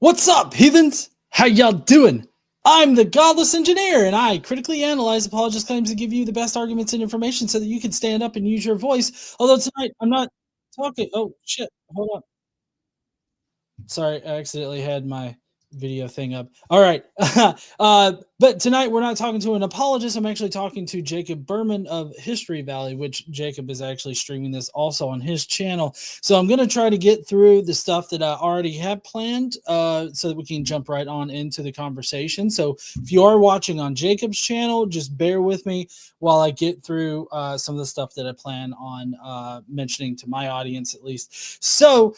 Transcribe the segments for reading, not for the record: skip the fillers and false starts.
What's up, heathens? How y'all doing? I'm the Godless Engineer, and I critically analyze apologist claims and give you the best arguments and information so that you can stand up and use your voice. Although tonight I'm not talking. Oh, shit. Hold on. Sorry, I accidentally had my video thing up. All right. But tonight we're not talking to an apologist. I'm actually talking to Jacob Berman of History Valley, which Jacob is actually streaming this also on his channel. So I'm going to try to get through the stuff that I already have planned so that we can jump right on into the conversation. So if you are watching on Jacob's channel, just bear with me while I get through some of the stuff that I plan on mentioning to my audience at least. So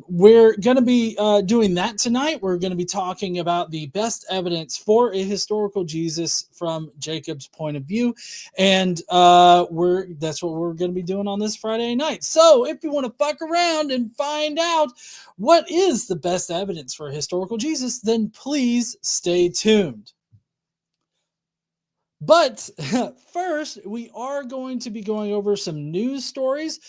we're going to be doing that tonight. We're going to be talking about the best evidence for a historical Jesus from Jacob's point of view, and that's what we're going to be doing on this Friday night. So if you want to fuck around and find out what is the best evidence for a historical Jesus, then please stay tuned. But first, we are going to be going over some news stories.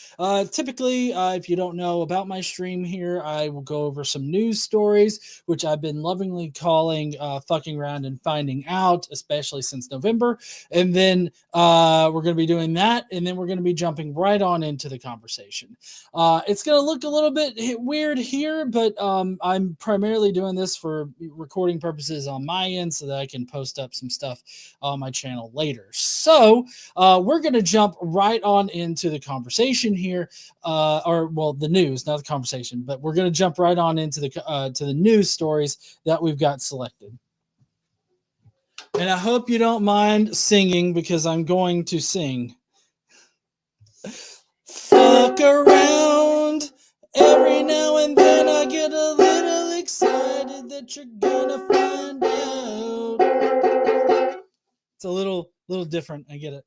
Typically, if you don't know about my stream here, I will go over some news stories, which I've been lovingly calling fucking around and finding out, especially since November. And then we're going to be doing that, and then we're going to be jumping right on into the conversation. It's going to look a little bit weird here, but I'm primarily doing this for recording purposes on my end so that I can post up some stuff on my channel later. So we're going to jump right on into the conversation here, the news, not the conversation, but we're going to jump right on into the news stories that we've got selected. And I hope you don't mind singing because I'm going to sing. Fuck around. Every now and then I get a little excited that you're gonna find out. It's a little different. I get it.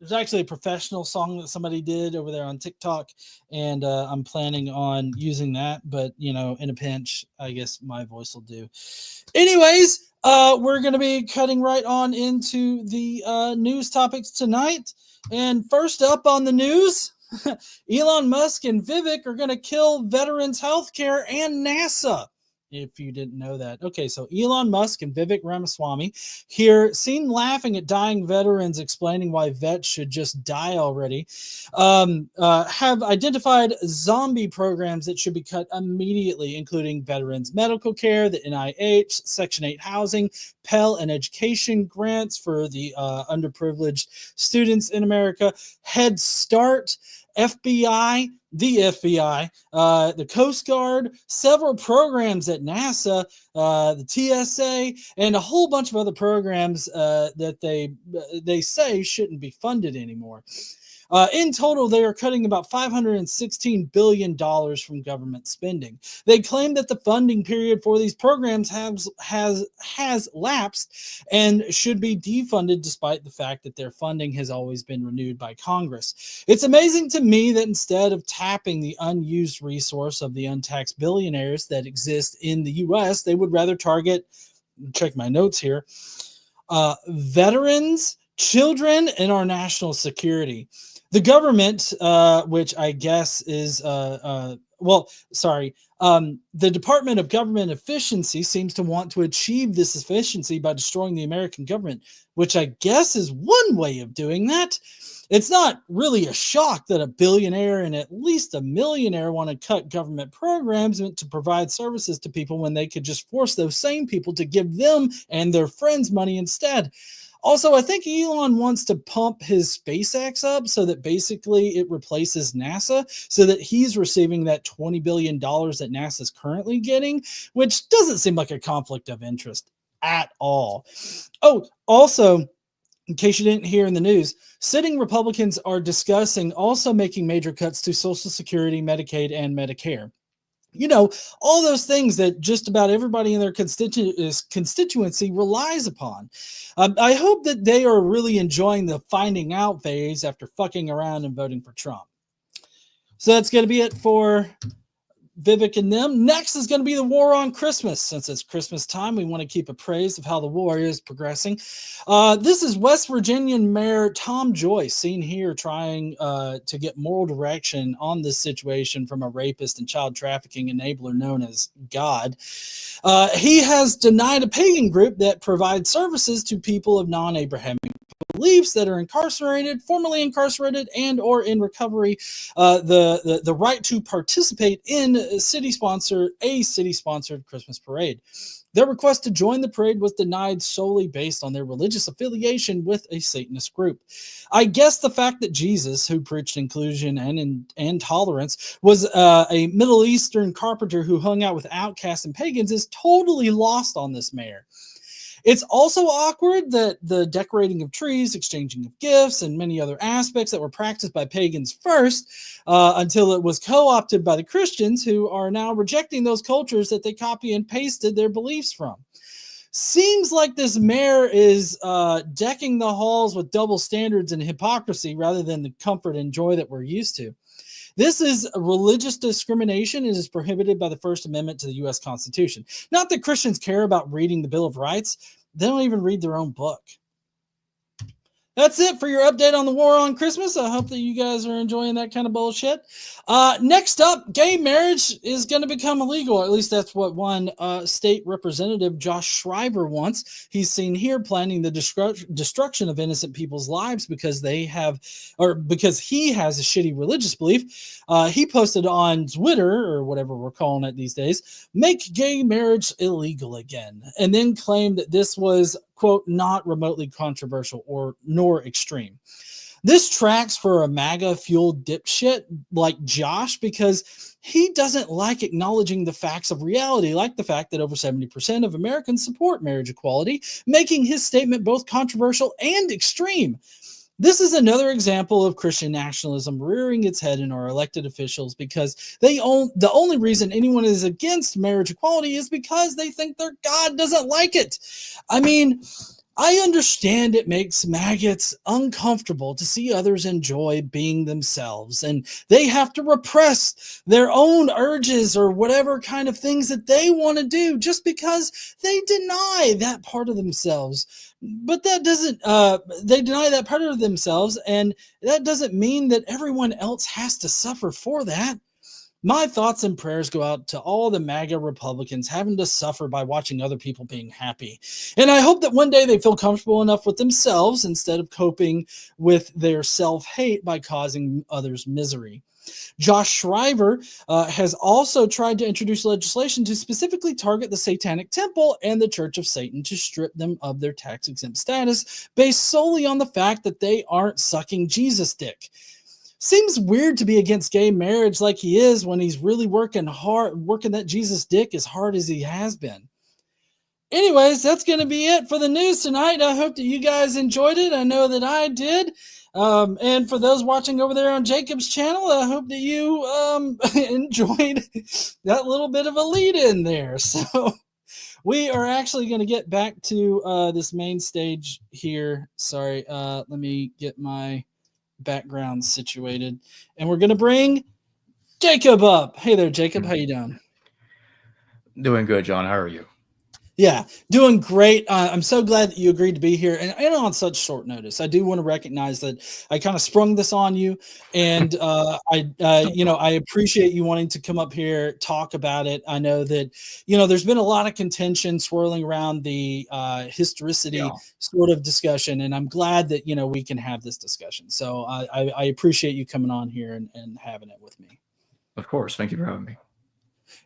There's actually a professional song that somebody did over there on TikTok, and I'm planning on using that. But, you know, in a pinch, I guess my voice will do. Anyways, we're going to be cutting right on into the news topics tonight. And first up on the news, Elon Musk and Vivek are going to kill veterans' healthcare and NASA. If you didn't know that. Okay, so Elon Musk and Vivek Ramaswamy here seen laughing at dying veterans, explaining why vets should just die already, have identified zombie programs that should be cut immediately, including veterans medical care, the NIH, Section 8 housing, Pell and education grants for the underprivileged students in America, Head Start, FBI, the Coast Guard, several programs at NASA, the TSA, and a whole bunch of other programs that they say shouldn't be funded anymore. In total, they are cutting about $516 billion from government spending. They claim that the funding period for these programs has lapsed and should be defunded, despite the fact that their funding has always been renewed by Congress. It's amazing to me that instead of tapping the unused resource of the untaxed billionaires that exist in the U.S., they would rather target, check my notes here, veterans, children, and our national security. The government, which I guess is, the Department of Government Efficiency seems to want to achieve this efficiency by destroying the American government, which I guess is one way of doing that. It's not really a shock that a billionaire and at least a millionaire want to cut government programs to provide services to people when they could just force those same people to give them and their friends money instead. Also, I think Elon wants to pump his SpaceX up so that basically it replaces NASA, so that he's receiving that $20 billion that NASA's currently getting, which doesn't seem like a conflict of interest at all. Oh, also, in case you didn't hear in the news, sitting Republicans are discussing also making major cuts to Social Security, Medicaid, and Medicare. You know, all those things that just about everybody in their constituency relies upon. I hope that they are really enjoying the finding out phase after fucking around and voting for Trump. So that's going to be it for Vivek and them. Next is going to be the war on Christmas. Since it's Christmas time, we want to keep appraised of how the war is progressing. This is West Virginian Mayor Tom Joyce, seen here trying to get moral direction on this situation from a rapist and child trafficking enabler known as God. He has denied a pagan group that provides services to people of non-Abrahamic beliefs that are incarcerated, formerly incarcerated, and or in recovery, the right to participate in a city-sponsored Christmas parade. Their request to join the parade was denied solely based on their religious affiliation with a Satanist group. I guess the fact that Jesus, who preached inclusion and tolerance, was a Middle Eastern carpenter who hung out with outcasts and pagans is totally lost on this mayor. It's also awkward that the decorating of trees, exchanging of gifts, and many other aspects that were practiced by pagans first until it was co-opted by the Christians, who are now rejecting those cultures that they copy and pasted their beliefs from. Seems like this mayor is decking the halls with double standards and hypocrisy rather than the comfort and joy that we're used to. This is religious discrimination and is prohibited by the First Amendment to the U.S. Constitution. Not that Christians care about reading the Bill of Rights. They don't even read their own book. That's it for your update on the war on Christmas. I hope that you guys are enjoying that kind of bullshit. Next up, gay marriage is going to become illegal. Or at least that's what one state representative, Josh Schreiber, wants. He's seen here planning the destruction of innocent people's lives because he has a shitty religious belief. He posted on Twitter, or whatever we're calling it these days, "Make gay marriage illegal again," and then claimed that this was, quote, "not remotely controversial nor extreme." This tracks for a MAGA-fueled dipshit like Josh because he doesn't like acknowledging the facts of reality, like the fact that over 70% of Americans support marriage equality, making his statement both controversial and extreme. This is another example of Christian nationalism rearing its head in our elected officials because the only reason anyone is against marriage equality is because they think their God doesn't like it. I mean, I understand it makes maggots uncomfortable to see others enjoy being themselves, and they have to repress their own urges or whatever kind of things that they want to do just because they deny that part of themselves. But that doesn't, they deny that part of themselves, and that doesn't mean that everyone else has to suffer for that. My thoughts and prayers go out to all the MAGA Republicans having to suffer by watching other people being happy. And I hope that one day they feel comfortable enough with themselves instead of coping with their self-hate by causing others misery. Josh Schreiber has also tried to introduce legislation to specifically target the Satanic Temple and the Church of Satan to strip them of their tax-exempt status based solely on the fact that they aren't sucking Jesus' dick. Seems weird to be against gay marriage like he is when he's really working that Jesus dick as hard as he has been. Anyways, that's going to be it for the news tonight. I hope that you guys enjoyed it. I know that I did. And for those watching over there on Jacob's channel, I hope that you enjoyed that little bit of a lead in there. So we are actually going to get back to this main stage here. Sorry, let me get my background situated, and we're going to bring Jacob up. Hey there, Jacob. How you doing? Doing good, John. How are you? Yeah, doing great. I'm so glad that you agreed to be here, and on such short notice. I do want to recognize that I kind of sprung this on you, and I appreciate you wanting to come up here, talk about it. I know that there's been a lot of contention swirling around the historicity sort of discussion, and I'm glad that we can have this discussion. So I appreciate you coming on here and having it with me. Of course, thank you for having me.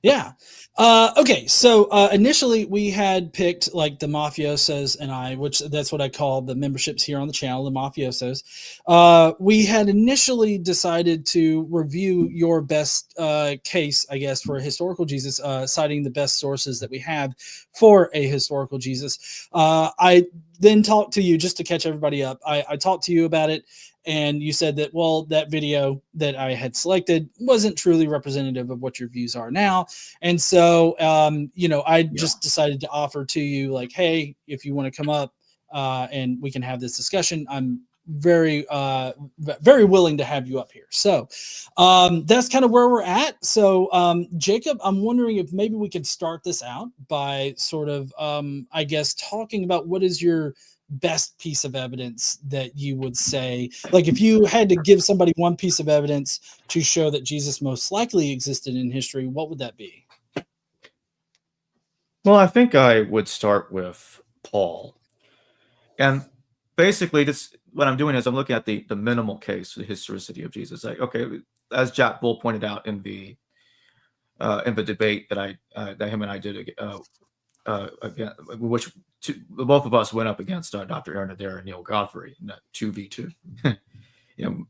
Yeah. Okay. So initially we had picked like the mafiosos and I, which that's what I call the memberships here on the channel, the mafiosos. We had initially decided to review your best case, I guess, for a historical Jesus, citing the best sources that we have for a historical Jesus. I then talked to you, just to catch everybody up. I talked to you about it. And you said that, well, that video that I had selected wasn't truly representative of what your views are now. And so, I just decided to offer to you like, hey, if you want to come up and we can have this discussion, I'm very very willing to have you up here. So that's kind of where we're at. So Jacob, I'm wondering if maybe we could start this out by sort of I guess talking about what is your best piece of evidence that you would say, like if you had to give somebody one piece of evidence to show that Jesus most likely existed in history, what would that be? Well, I think I would start with Paul. And basically, this what I'm doing is I'm looking at the minimal case, the historicity of Jesus. Like, okay, as Jack Bull pointed out in the debate that him and I did again, which both of us went up against Dr. Ehrman there and Neil Godfrey in that 2v2. You know,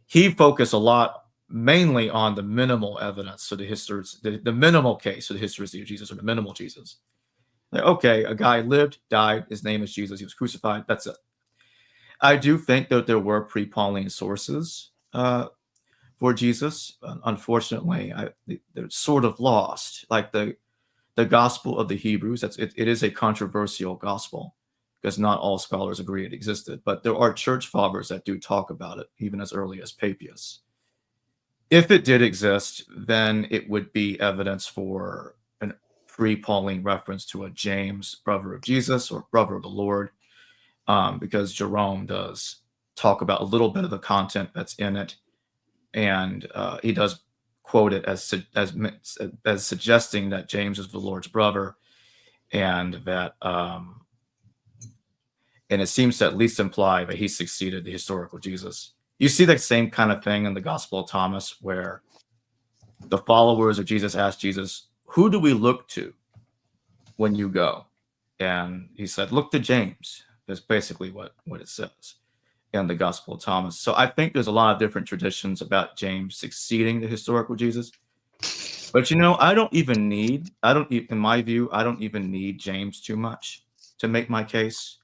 he focused a lot mainly on the minimal evidence, so the minimal case of the historicity of Jesus, or the minimal Jesus. Like, okay, a guy lived, died, his name is Jesus, he was crucified, that's it. I do think that there were pre-Pauline sources for Jesus. Unfortunately, they're sort of lost. Like the Gospel of the Hebrews, it is a controversial gospel because not all scholars agree it existed, but there are church fathers that do talk about it, even as early as Papias. If it did exist, then it would be evidence for an pre-Pauline reference to a James, brother of Jesus, or brother of the Lord, because Jerome does talk about a little bit of the content that's in it, and he does quote it as suggesting that James is the Lord's brother, and that and it seems to at least imply that he succeeded the historical Jesus. You see that same kind of thing in the Gospel of Thomas, where the followers of Jesus asked Jesus, "Who do we look to when you go?" And he said, "Look to James." That's basically what it says in the Gospel of Thomas. So I think there's a lot of different traditions about James succeeding the historical Jesus. But in my view, I don't even need James too much to make my case,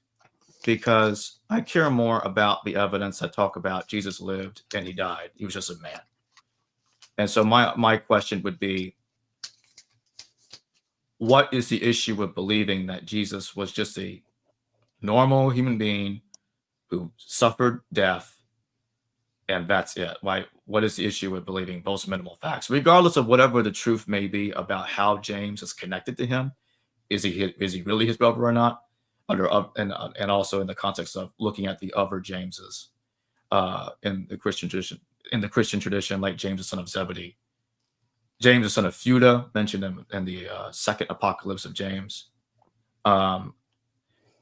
because I care more about the evidence that talk about Jesus lived and he died. He was just a man. And so my question would be, what is the issue with believing that Jesus was just a normal human being who suffered death, and that's it? What is the issue with believing those minimal facts, regardless of whatever the truth may be about how James is connected to him? Is he really his brother or not? And also in the context of looking at the other Jameses in the Christian tradition, like James the son of Zebedee, James the son of Judah, mentioned in the second Apocalypse of James,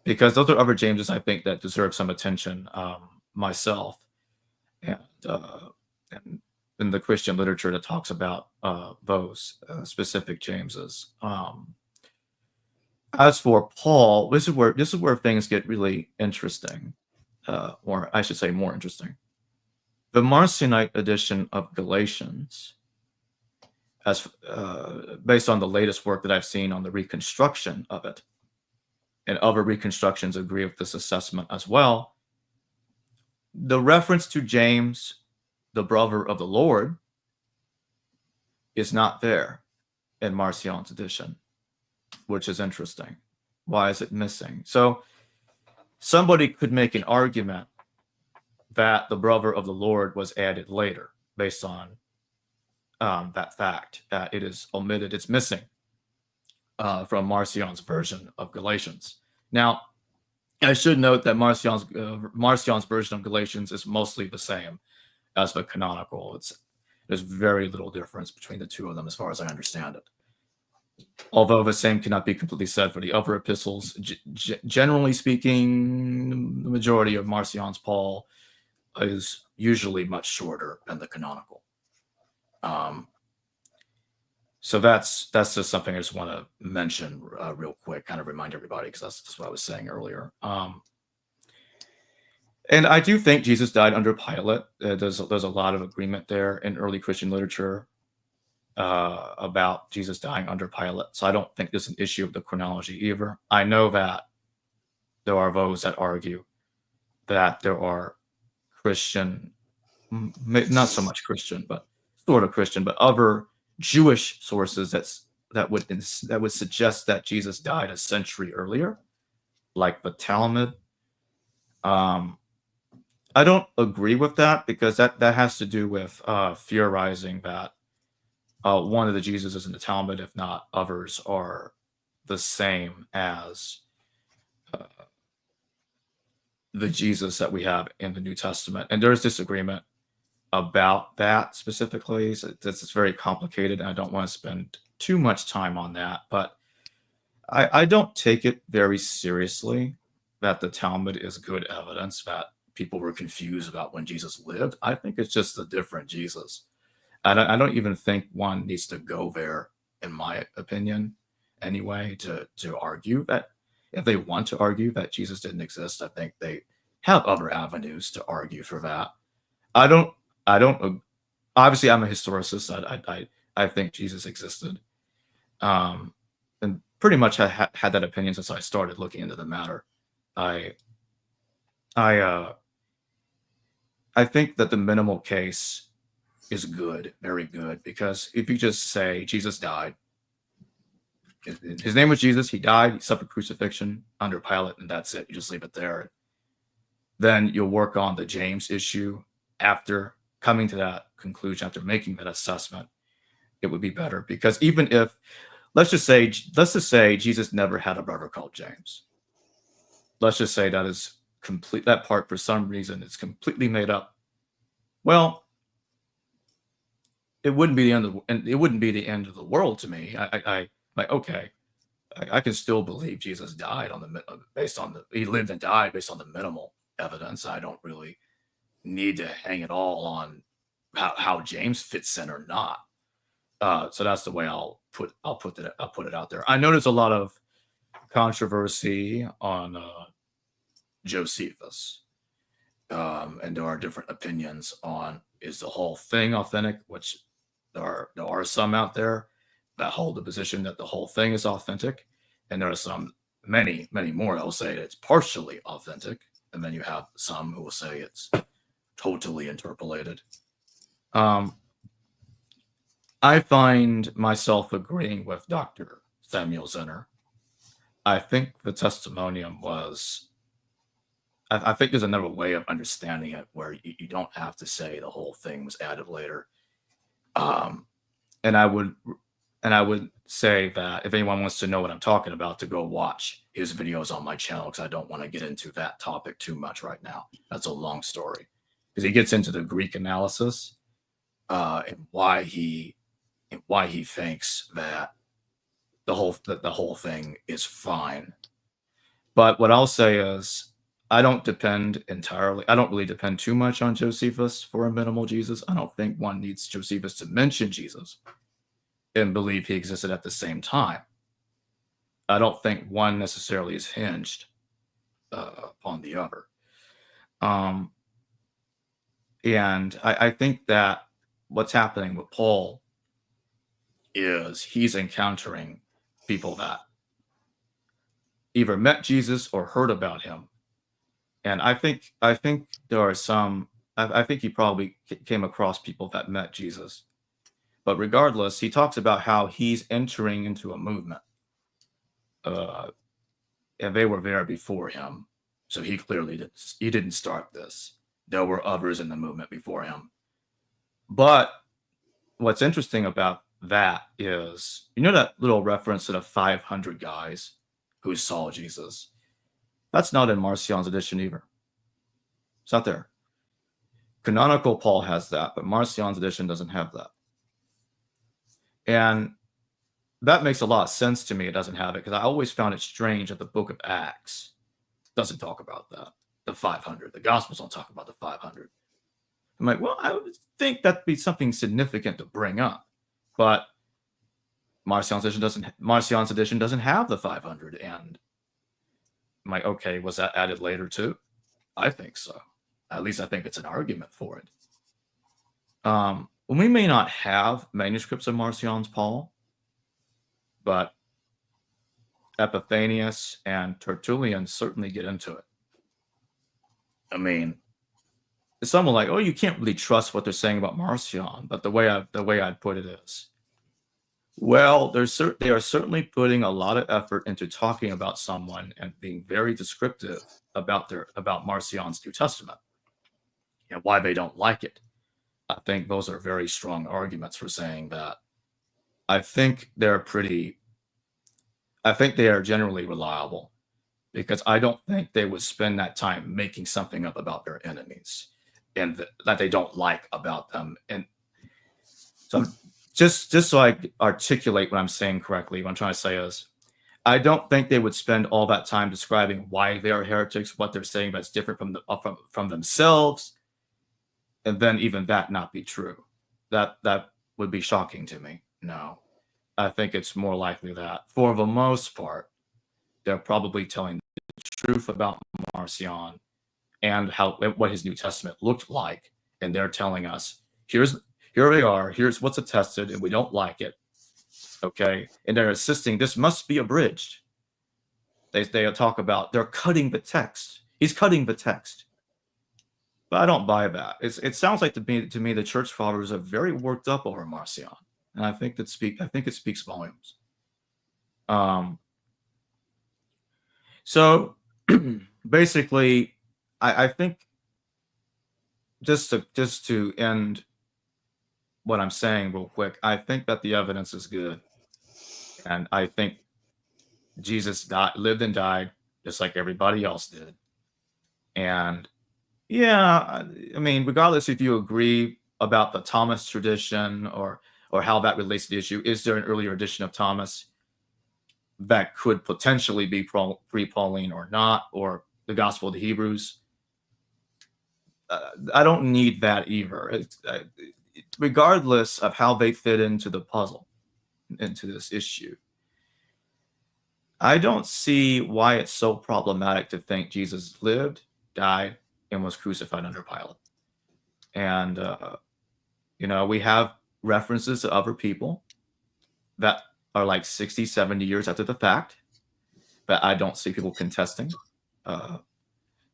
because those are other Jameses I think that deserve some attention myself, and in the Christian literature that talks about those specific Jameses. As for Paul, this is where things get really interesting, or I should say more interesting. The Marcionite edition of Galatians, as based on the latest work that I've seen on the reconstruction of it, and other reconstructions agree with this assessment as well, the reference to James, the brother of the Lord, is not there in Marcion's edition, which is interesting. Why is it missing? So somebody could make an argument that the brother of the Lord was added later based on that fact. It is omitted, it's missing from Marcion's version of Galatians. Now, I should note that Marcion's version of Galatians is mostly the same as the canonical. There's very little difference between the two of them as far as I understand it. Although the same cannot be completely said for the other epistles. Generally speaking, the majority of Marcion's Paul is usually much shorter than the canonical. So that's just something I just want to mention real quick, kind of remind everybody, because that's what I was saying earlier. And I do think Jesus died under Pilate. There's a lot of agreement there in early Christian literature about Jesus dying under Pilate. So I don't think there's an issue of the chronology either. I know that there are those that argue that there are Christian, not so much Christian, but sort of Christian, but other Jewish sources that would suggest that Jesus died a century earlier, like the Talmud. I don't agree with that, because that has to do with theorizing that one of the Jesuses in the Talmud, if not others, are the same as the Jesus that we have in the New Testament. And there's disagreement about that specifically. So this is very complicated, and I don't want to spend too much time on that. But I don't take it very seriously that the Talmud is good evidence that people were confused about when Jesus lived. I think it's just a different Jesus. I don't even think one needs to go there, in my opinion, anyway, to argue that. If they want to argue that Jesus didn't exist, I think they have other avenues to argue for that. I don't. Obviously, I'm a historicist. I think Jesus existed, and pretty much had that opinion since I started looking into the matter. I I think that the minimal case is good, very good, because if you just say Jesus died, his name was Jesus, he died, he suffered crucifixion under Pilate, and that's it. You just leave it there. Then you'll work on the James issue after coming to that conclusion, after making that assessment. It would be better, because even if let's just say Jesus never had a brother called James. Let's just say that is complete. That part, for some reason, is completely made up. Well, it wouldn't be the end of the world to me. I like, okay, I can still believe Jesus died he lived and died based on the minimal evidence. I don't really need to hang it all on how James fits in or not. So that's the way I'll put it out there. I know there's a lot of controversy on Josephus, and there are different opinions on, is the whole thing authentic, which there are some out there that hold the position that the whole thing is authentic, and there are many more that will say it's partially authentic, and then you have some who will say it's totally interpolated. I find myself agreeing with Dr. Samuel Zinner. I think the testimonium was, I think there's another way of understanding it where you don't have to say the whole thing was added later. And I would say that if anyone wants to know what I'm talking about, to go watch his videos on my channel, because I don't want to get into that topic too much right now. That's a long story, because he gets into the Greek analysis and why he thinks that the whole thing is fine. But what I'll say is, I don't really depend too much on Josephus for a minimal Jesus. I don't think one needs Josephus to mention Jesus and believe he existed at the same time. I don't think one necessarily is hinged upon the other. And I think that what's happening with Paul is he's encountering people that either met Jesus or heard about him. And I think there are some, I think he probably came across people that met Jesus. But regardless, he talks about how he's entering into a movement. And they were there before him. So he clearly didn't start this. There were others in the movement before him. But what's interesting about that is, that little reference to the 500 guys who saw Jesus? That's not in Marcion's edition either. It's not there. Canonical Paul has that, but Marcion's edition doesn't have that. And that makes a lot of sense to me. It doesn't have it, because I always found it strange that the book of Acts doesn't talk about that. The 500. The Gospels don't talk about the 500. I'm like, well, I would think that'd be something significant to bring up. But Marcion's edition doesn't have the 500. And I'm like, okay, was that added later too? I think so. At least I think it's an argument for it. We may not have manuscripts of Marcion's Paul, but Epiphanius and Tertullian certainly get into it. I mean, some are like, oh, you can't really trust what they're saying about Marcion, but the way I'd put it is, well, they are certainly putting a lot of effort into talking about someone and being very descriptive about Marcion's New Testament. and why they don't like it. I think those are very strong arguments for saying that. I think they are generally reliable, because I don't think they would spend that time making something up about their enemies and that they don't like about them. And so just so I articulate what I'm saying correctly, what I'm trying to say is, I don't think they would spend all that time describing why they are heretics, what they're saying that's different from themselves, and then even that not be true. That would be shocking to me. No, I think it's more likely that, for the most part, they're probably telling the truth about Marcion and what his New Testament looked like, and they're telling us, here we are, here's what's attested, and we don't like it. Okay, and they're insisting this must be abridged. They talk about they're cutting the text. He's cutting the text. But I don't buy that. It sounds like to me the church fathers are very worked up over Marcion, and I think it speaks volumes. So basically, I think just to end what I'm saying real quick, I think that the evidence is good, and I think Jesus lived and died just like everybody else did. And yeah, I mean, regardless if you agree about the Thomas tradition or how that relates to the issue, is there an earlier edition of Thomas that could potentially be pre-Pauline or not, or the Gospel of the Hebrews? I don't need that either. Regardless of how they fit into the puzzle, into this issue, I don't see why it's so problematic to think Jesus lived, died, and was crucified under Pilate. And, we have references to other people that are like 60, 70 years after the fact that I don't see people contesting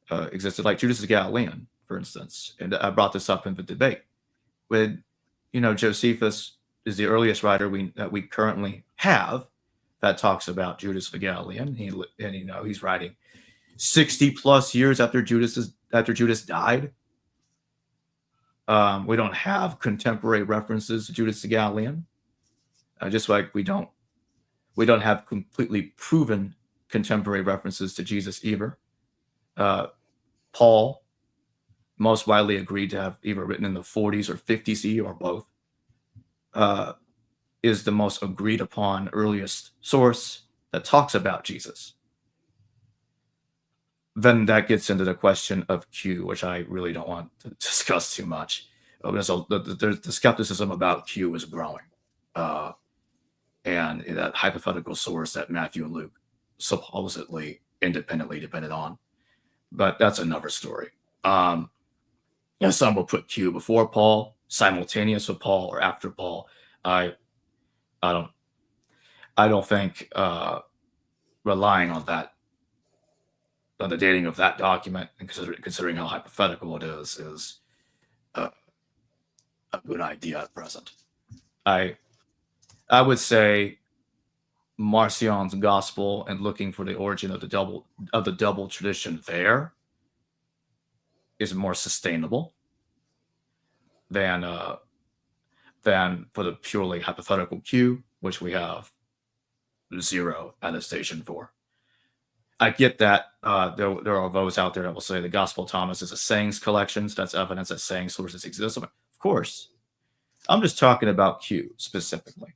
existed, like Judas the Galilean, for instance. And I brought this up in the debate. When, Josephus is the earliest writer that we currently have that talks about Judas the Galilean. He's writing 60 plus years after Judas died. We don't have contemporary references to Judas the Galilean, just like we don't have completely proven contemporary references to Jesus either. Paul, most widely agreed to have either written in the 40s or 50s CE or both, is the most agreed upon earliest source that talks about Jesus. Then that gets into the question of Q, which I really don't want to discuss too much. So the skepticism about Q is growing. And that hypothetical source that Matthew and Luke supposedly independently depended on. But that's another story. Some will put Q before Paul, simultaneous with Paul, or after Paul. I don't think relying on that, on the dating of that document, and considering how hypothetical it is a good idea at present. I would say Marcion's gospel and looking for the origin of the double tradition there is more sustainable than for the purely hypothetical Q, which we have zero attestation for. I get that there are those out there that will say the Gospel of Thomas is a sayings collection, so that's evidence that saying sources exist. Of course. I'm just talking about Q specifically.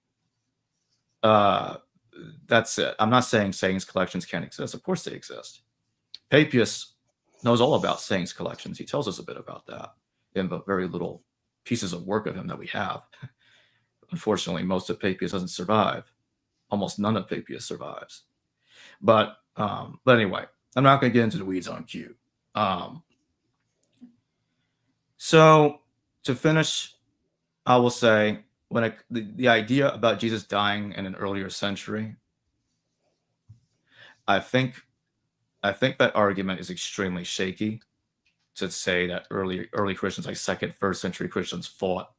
That's it. I'm not saying sayings collections can't exist. Of course they exist. Papias knows all about sayings collections. He tells us a bit about that in the very little pieces of work of him that we have. Unfortunately, most of Papias doesn't survive. Almost none of Papias survives. But anyway, I'm not going to get into the weeds on Q. So to finish, I will say, when the idea about Jesus dying in an earlier century, I think that argument is extremely shaky, to say that early Christians, like second, first century Christians, thought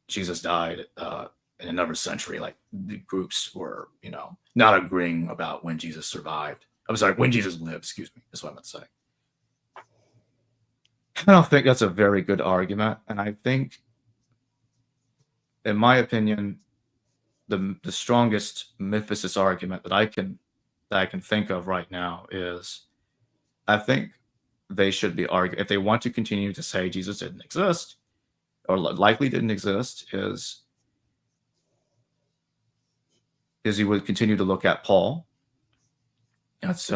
Jesus died in another century. Like the groups were, not agreeing about when Jesus survived. I'm sorry, when Jesus lived. Excuse me. That's what I meant to say. I don't think that's a very good argument, and I think, in my opinion, the strongest mythicist argument that I can think of right now is, I think they should be arguing if they want to continue to say Jesus didn't exist or likely didn't exist, is you would continue to look at Paul. That's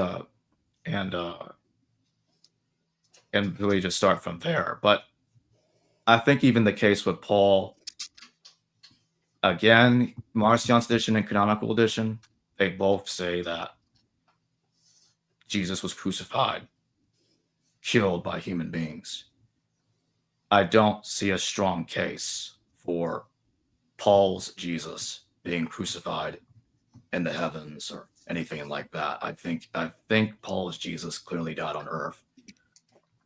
and really just start from there. But I think even the case with Paul, again, Marcion's edition and canonical edition, they both say that Jesus was crucified, killed by human beings. I don't see a strong case for Paul's Jesus being crucified in the heavens or anything like that. I think Paul's Jesus clearly died on earth.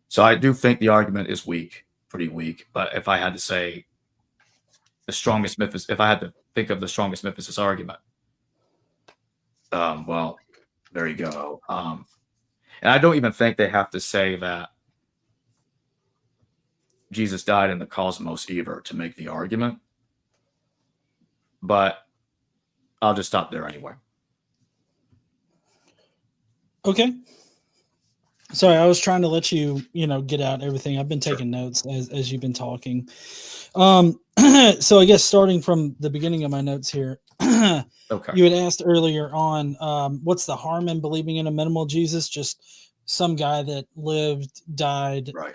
So I do think the argument is weak, pretty weak. But if I had to say the strongest mythicist, if I had to think of the strongest mythicist argument, well, there you go. And I don't even think they have to say that Jesus died in the cosmos either to make the argument. But I'll just stop there anyway. Okay. Sorry, I was trying to let you, get out everything. I've been taking notes as you've been talking. So I guess starting from the beginning of my notes here, Okay. You had asked earlier on, what's the harm in believing in a minimal Jesus? Just some guy that lived, died, Right.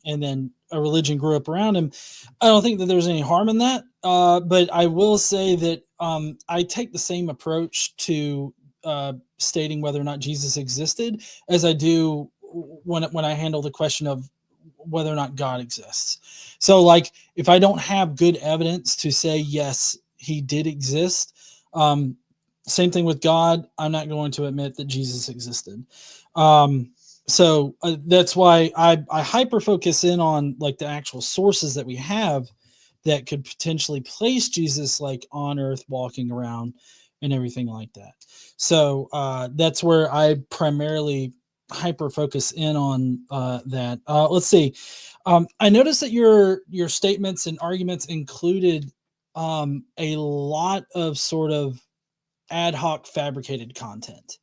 and then a religion grew up around him. I don't think that there's any harm in that. But I will say that I take the same approach to stating whether or not Jesus existed as I do when I handle the question of whether or not God exists. So, like, if I don't have good evidence to say yes, he did exist, same thing with God, I'm not going to admit that Jesus existed. So that's why I hyper focus in on like the actual sources that we have that could potentially place Jesus like on earth walking around and everything like that. So that's where I primarily hyper focus in on that. Let's see. I noticed that your statements and arguments included a lot of sort of ad hoc fabricated content.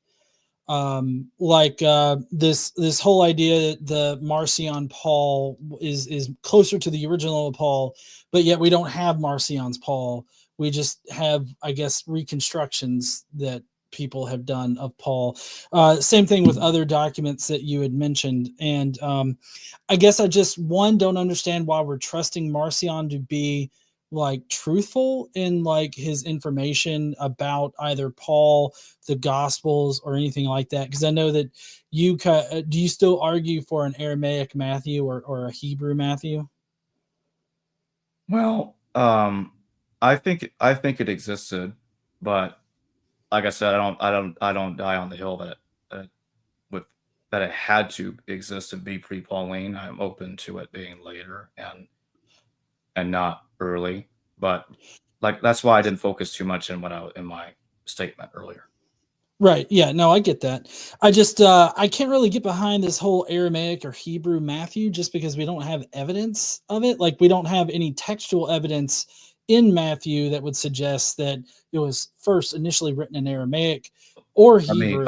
Like this whole idea that the Marcion Paul is closer to the original Paul, but yet we don't have Marcion's Paul. We just have, I guess, reconstructions that people have done of Paul. Same thing with other documents that you had mentioned. And I guess I just, don't understand why we're trusting Marcion to be like truthful in like his information about either Paul, the Gospels, or anything like that. Because I know that you do you still argue for an Aramaic Matthew or a Hebrew Matthew? Well, I think it existed, but like I said, I don't die on the hill that that it had to exist and be pre-Pauline. I'm open to it being later and not early, but like that's why I didn't focus too much in in my statement earlier. Right. Yeah. No, I get that. I just I can't really get behind this whole Aramaic or Hebrew Matthew just because we don't have evidence of it. Like we don't have any textual evidence in Matthew that would suggest that it was first initially written in Aramaic or Hebrew.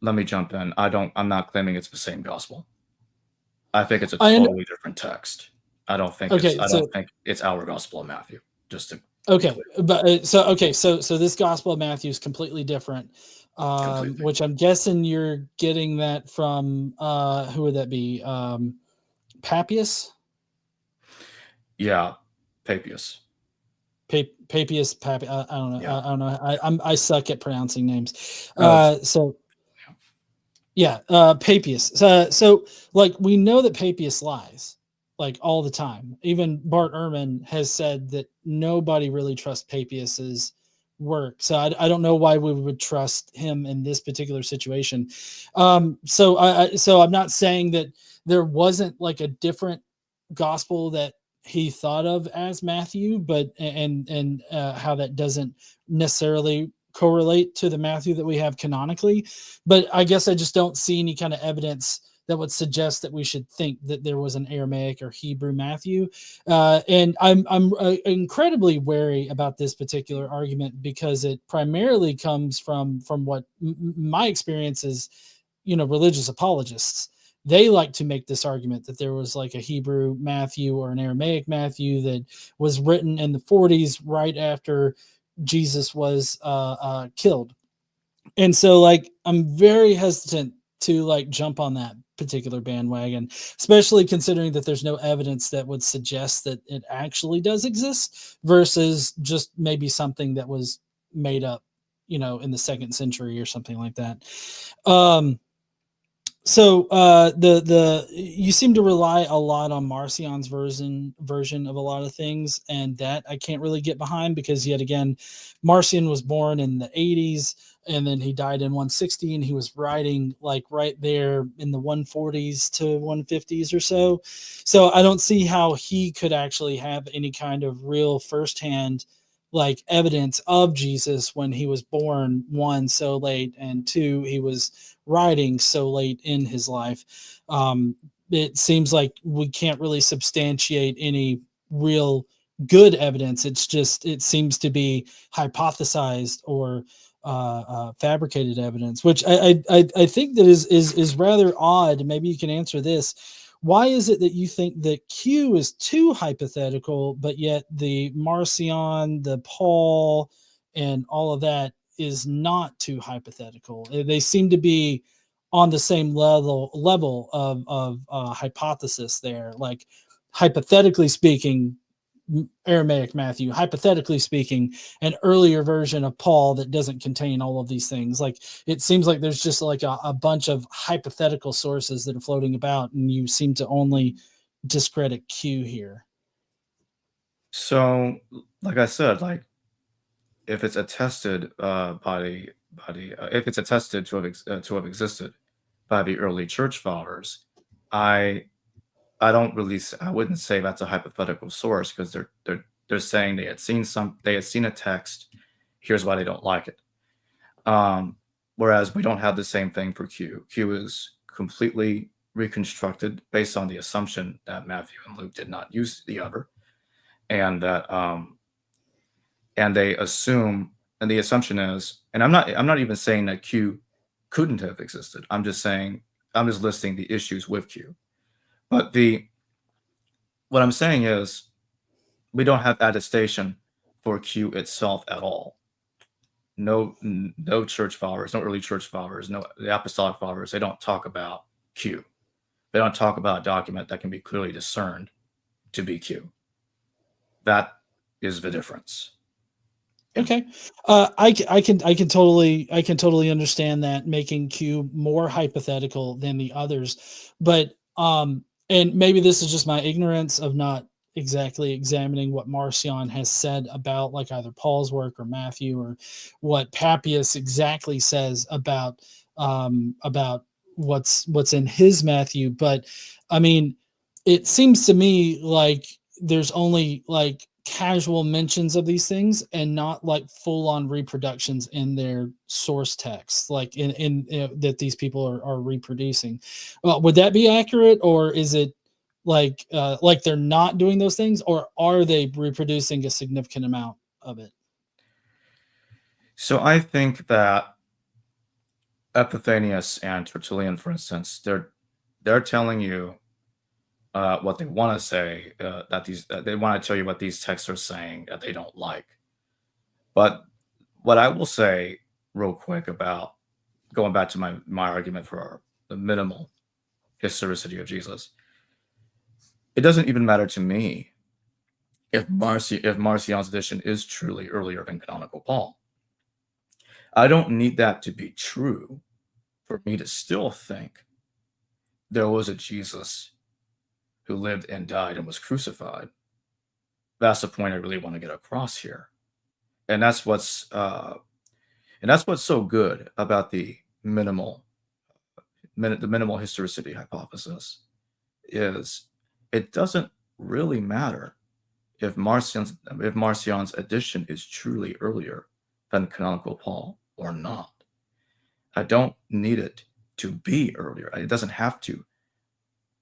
Let me jump in. I'm not claiming it's the same gospel. I think it's a totally different text. I don't think it's our gospel of Matthew. Just to but so this gospel of Matthew is completely different. Which I'm guessing you're getting that from who would that be? Papias? Yeah, Papias. Papias, I don't know. Yeah. I don't know. I suck at pronouncing names. Papias. So like we know that Papias lies like all the time. Even Bart Ehrman has said that nobody really trusts Papias's work. So I don't know why we would trust him in this particular situation. So I'm not saying that there wasn't like a different gospel that he thought of as Matthew, but and how that doesn't necessarily correlate to the Matthew that we have canonically. But I guess I just don't see any kind of evidence that would suggest that we should think that there was an Aramaic or Hebrew Matthew. And I'm incredibly wary about this particular argument because it primarily comes from what my experience is, religious apologists. They like to make this argument that there was like a Hebrew Matthew or an Aramaic Matthew that was written in the 40s, right after Jesus was killed. And so, like, I'm very hesitant to like jump on that particular bandwagon, especially considering that there's no evidence that would suggest that it actually does exist versus just maybe something that was made up, in the 2nd century or something like that. So the you seem to rely a lot on Marcion's version of a lot of things, and that I can't really get behind because, yet again, Marcion was born in the 80s and then he died in 160, and he was writing like right there in the 140s to 150s or so. So I don't see how he could actually have any kind of real firsthand like evidence of Jesus when he was born, one, so late, and two, he was writing so late in his life. It seems like we can't really substantiate any real good evidence. It seems to be hypothesized or fabricated evidence, which I think that is rather odd. Maybe you can answer this. Why is it that you think that Q is too hypothetical, but yet the Marcion, the Paul, and all of that is not too hypothetical? They seem to be on the same level of hypothesis there. Like, hypothetically speaking, Aramaic Matthew, hypothetically speaking, an earlier version of Paul that doesn't contain all of these things. Like, it seems like there's just like a bunch of hypothetical sources that are floating about, and you seem to only discredit Q here. So, like I said, like if it's attested if it's attested to have existed by the early church fathers, I I wouldn't say that's a hypothetical source because they're saying they had seen a text. Here's why they don't like it. Whereas we don't have the same thing for Q. Q is completely reconstructed based on the assumption that Matthew and Luke did not use the other, and that and they assume, and the assumption is, and I'm not even saying that Q couldn't have existed. I'm just listing the issues with Q. But what I'm saying is we don't have attestation for Q itself at all. No church fathers, no early church fathers, no the apostolic fathers, they don't talk about Q. They don't talk about a document that can be clearly discerned to be Q. That is the difference. Okay, I can totally understand that, making Q more hypothetical than the others, but and maybe this is just my ignorance of not exactly examining what Marcion has said about like either Paul's work or Matthew, or what Papias exactly says about what's in his Matthew. But I mean, it seems to me like there's only like casual mentions of these things and not like full on reproductions in their source text, like in that these people are reproducing. Would that be accurate, or is it like they're not doing those things, or are they reproducing a significant amount of it? So I think that Epiphanius and Tertullian, for instance, they're telling you what they want to say, they want to tell you what these texts are saying that they don't like. But what I will say real quick about going back to my argument for the minimal historicity of Jesus, it doesn't even matter to me if Marcion's edition is truly earlier than canonical Paul. I don't need that to be true for me to still think there was a Jesus who lived and died and was crucified. That's the point I really want to get across here, and that's what's so good about the minimal historicity hypothesis is it doesn't really matter if Marcion's edition is truly earlier than canonical Paul or not. I don't need it to be earlier. It doesn't have to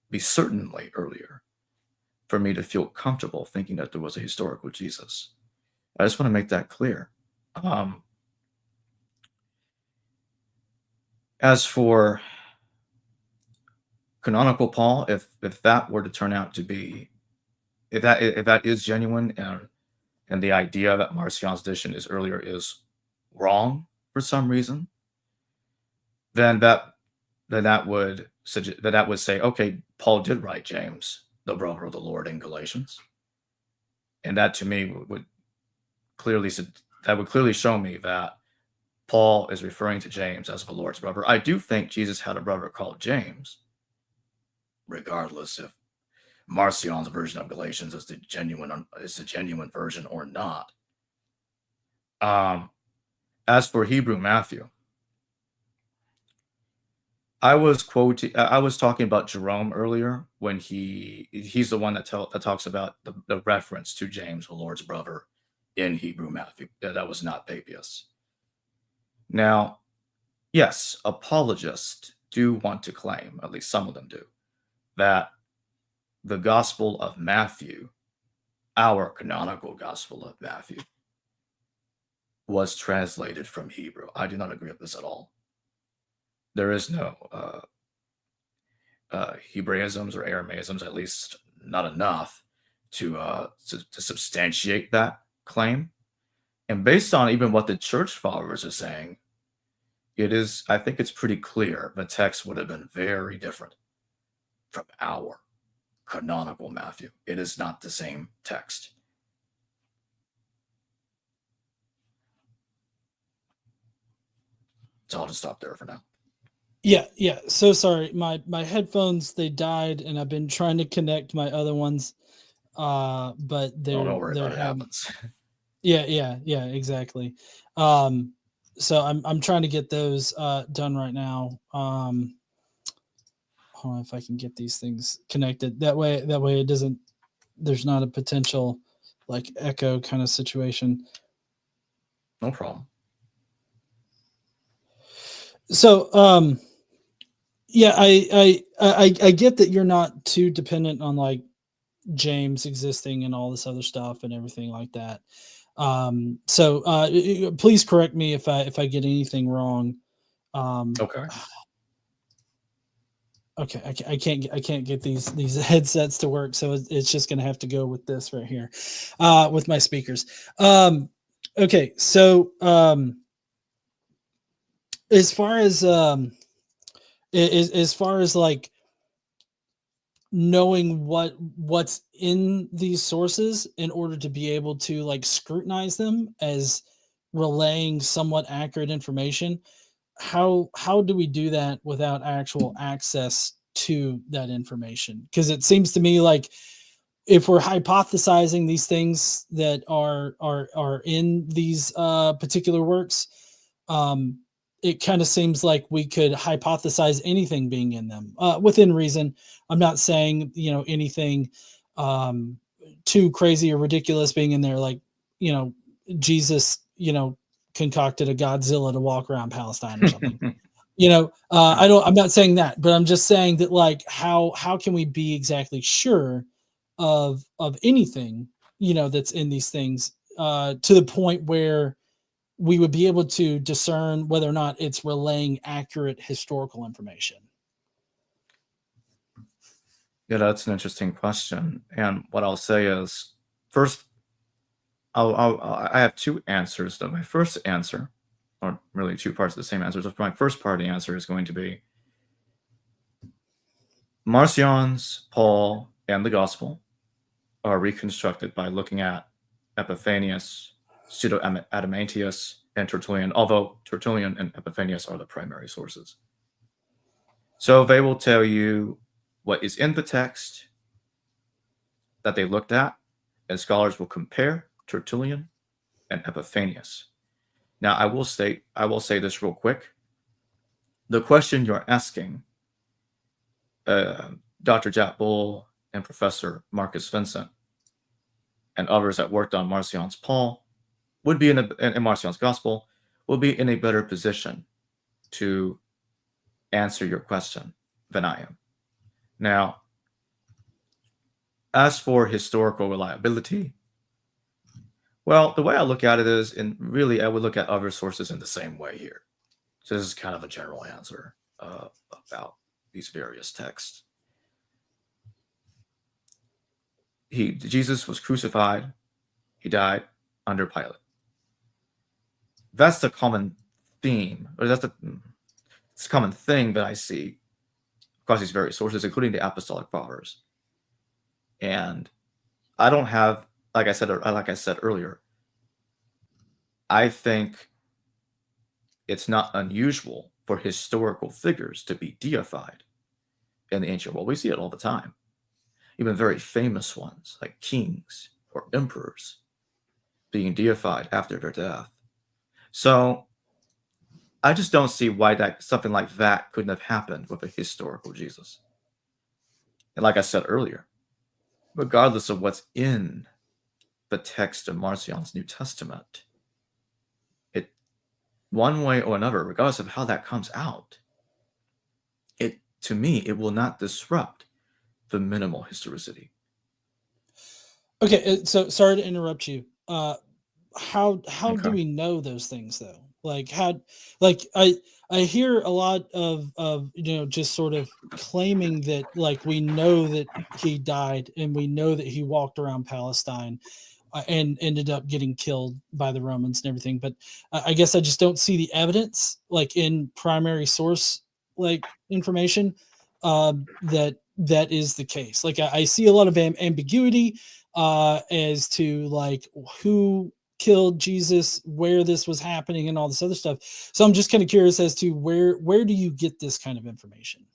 be certainly earlier for me to feel comfortable thinking that there was a historical Jesus. I just want to make that clear. As for canonical Paul, if that were to turn out to be, if that is genuine, and the idea that Marcion's edition is earlier is wrong for some reason, then that would say, okay, Paul did write James, the brother of the Lord, in Galatians, and that to me would clearly show me that Paul is referring to James as the Lord's brother. I do think Jesus had a brother called James, regardless if Marcion's version of Galatians is the genuine version or not. As for Hebrew Matthew, I was talking about Jerome earlier when he's the one that talks about the reference to James, the Lord's brother, in Hebrew Matthew. That was not Papias. Now, yes, apologists do want to claim, at least some of them do, that the Gospel of Matthew, our canonical Gospel of Matthew, was translated from Hebrew. I do not agree with this at all. There is no Hebraisms or Aramaisms, at least not enough to substantiate that claim. And based on even what the church followers are saying, I think it's pretty clear the text would have been very different from our canonical Matthew. It is not the same text. So I'll just stop there for now. Yeah. So sorry, my headphones, they died, and I've been trying to connect my other ones, but they're it happens. Yeah, exactly. So I'm trying to get those done right now. Hold on, if I can get these things connected. That way it doesn't. There's not a potential like echo kind of situation. No problem. So yeah, I get that you're not too dependent on like James existing and all this other stuff and everything like that. So please correct me if I get anything wrong. Okay. Okay, I can't get these headsets to work, so it's just gonna have to go with this right here, with my speakers. Okay, so as far as like knowing what's in these sources in order to be able to like scrutinize them as relaying somewhat accurate information, how do we do that without actual access to that information? Because it seems to me like if we're hypothesizing these things that are in these particular works, it kind of seems like we could hypothesize anything being in them within reason. I'm not saying anything too crazy or ridiculous being in there, like Jesus concocted a Godzilla to walk around Palestine or something. I'm not saying that, but I'm just saying that like how can we be exactly sure of anything that's in these things to the point where we would be able to discern whether or not it's relaying accurate historical information? Yeah, that's an interesting question. And what I'll say is, first, I have two answers. Though my first answer, or really two parts of the same answer. So my first part of the answer is going to be Marcion's, Paul, and the Gospel are reconstructed by looking at Epiphanius, Pseudo-Adamantius, and Tertullian, although Tertullian and Epiphanius are the primary sources. So they will tell you what is in the text that they looked at, and scholars will compare Tertullian and Epiphanius. Now, I will say this real quick. The question you're asking, Dr. Jack Bull and Professor Marcus Vincent and others that worked on Marcion's Paul would be in Marcion's Gospel, will be in a better position to answer your question than I am. Now, As for historical reliability, well, the way I look at it is, and really I would look at other sources in the same way here. So this is kind of a general answer about these various texts. Jesus was crucified. He died under Pilate. That's the common theme, or it's a common thing that I see across these various sources, including the apostolic fathers. And I don't have, like I said earlier, I think it's not unusual for historical figures to be deified in the ancient world. We see it all the time. Even very famous ones like kings or emperors being deified after their death. So I just don't see why something like that couldn't have happened with a historical Jesus. And like I said earlier, regardless of what's in the text of Marcion's New Testament, it, one way or another, regardless of how that comes out, to me, it will not disrupt the minimal historicity. Okay, so sorry to interrupt you. How Okay. do we know those things though? Like I hear a lot of just sort of claiming that like we know that he died and we know that he walked around Palestine and ended up getting killed by the Romans and everything. But I guess I just don't see the evidence like in primary source like information that is the case. Like I see a lot of ambiguity as to like who killed Jesus, where this was happening, and all this other stuff. So I'm just kind of curious as to where do you get this kind of information?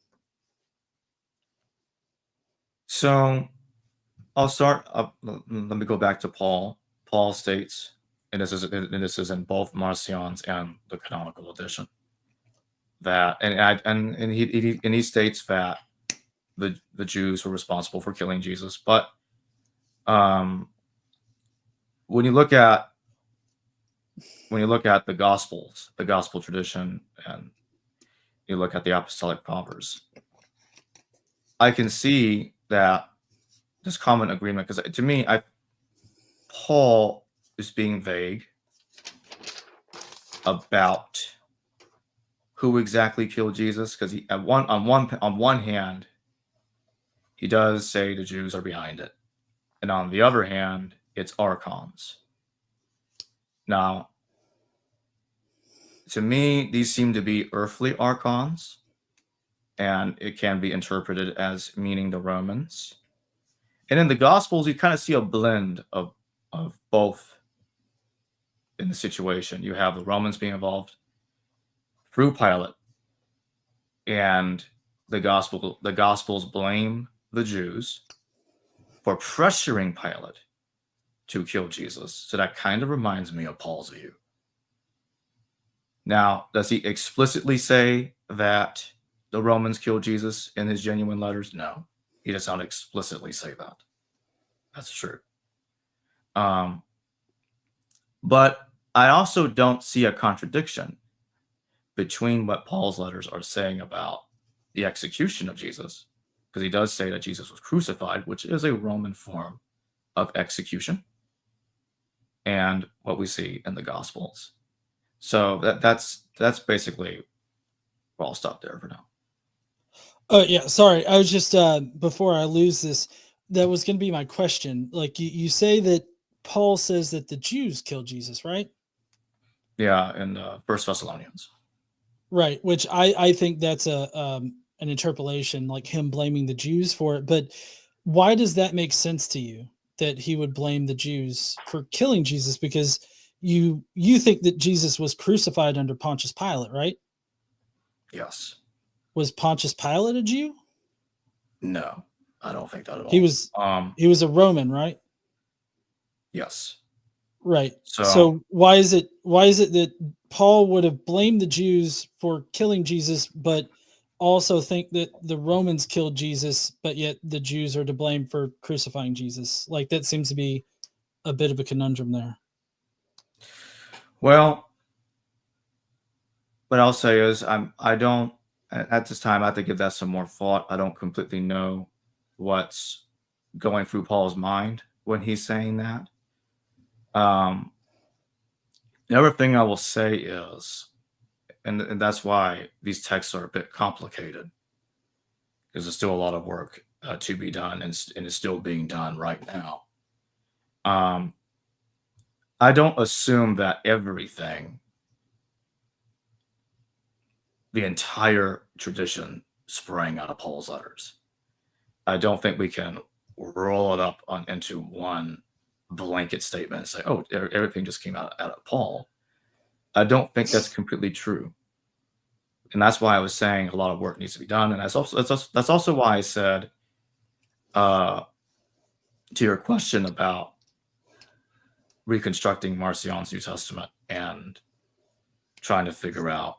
So I'll start up. Let me go back to Paul. Paul states, and this is in both Marcion's and the canonical edition, that he states that the Jews were responsible for killing Jesus. But when you look at the Gospels, the Gospel tradition, and you look at the apostolic fathers, I can see that there's common agreement, because to me, Paul is being vague about who exactly killed Jesus, because he on one hand, he does say the Jews are behind it, and on the other hand, it's archons. Now, to me, these seem to be earthly archons, and it can be interpreted as meaning the Romans. And in the Gospels, you kind of see a blend of both in the situation. You have the Romans being involved through Pilate, and the Gospels blame the Jews for pressuring Pilate to kill Jesus. So that kind of reminds me of Paul's view. Now, does he explicitly say that the Romans killed Jesus in his genuine letters? No, he does not explicitly say that. That's true. But I also don't see a contradiction between what Paul's letters are saying about the execution of Jesus, because he does say that Jesus was crucified, which is a Roman form of execution, and what we see in the Gospels. So that's basically, well, I'll stop there for now. Oh yeah, sorry. I was just before I lose this, that was going to be my question. Like you say that Paul says that the Jews killed Jesus, right? Yeah, in First Thessalonians. Right, which I think that's an interpolation, like him blaming the Jews for it. But why does that make sense to you that he would blame the Jews for killing Jesus? Because you think that Jesus was crucified under Pontius Pilate, right? Yes. Was Pontius Pilate a Jew? No, I don't think that at all. He was a Roman, right? Yes. Right. So why is it that Paul would have blamed the Jews for killing Jesus, but also think that the Romans killed Jesus, but yet the Jews are to blame for crucifying Jesus? Like that seems to be a bit of a conundrum there. Well, what I'll say is I don't, at this time, I have to give that some more thought. I don't completely know what's going through Paul's mind when he's saying that. The other thing I will say is, and that's why these texts are a bit complicated, because there's still a lot of work to be done, and it's still being done right now. I don't assume that everything, the entire tradition, sprang out of Paul's letters. I don't think we can roll it up into one blanket statement and say, oh, everything just came out of Paul. I don't think that's completely true. And that's why I was saying a lot of work needs to be done. And that's also why I said, to your question about reconstructing Marcion's New Testament and trying to figure out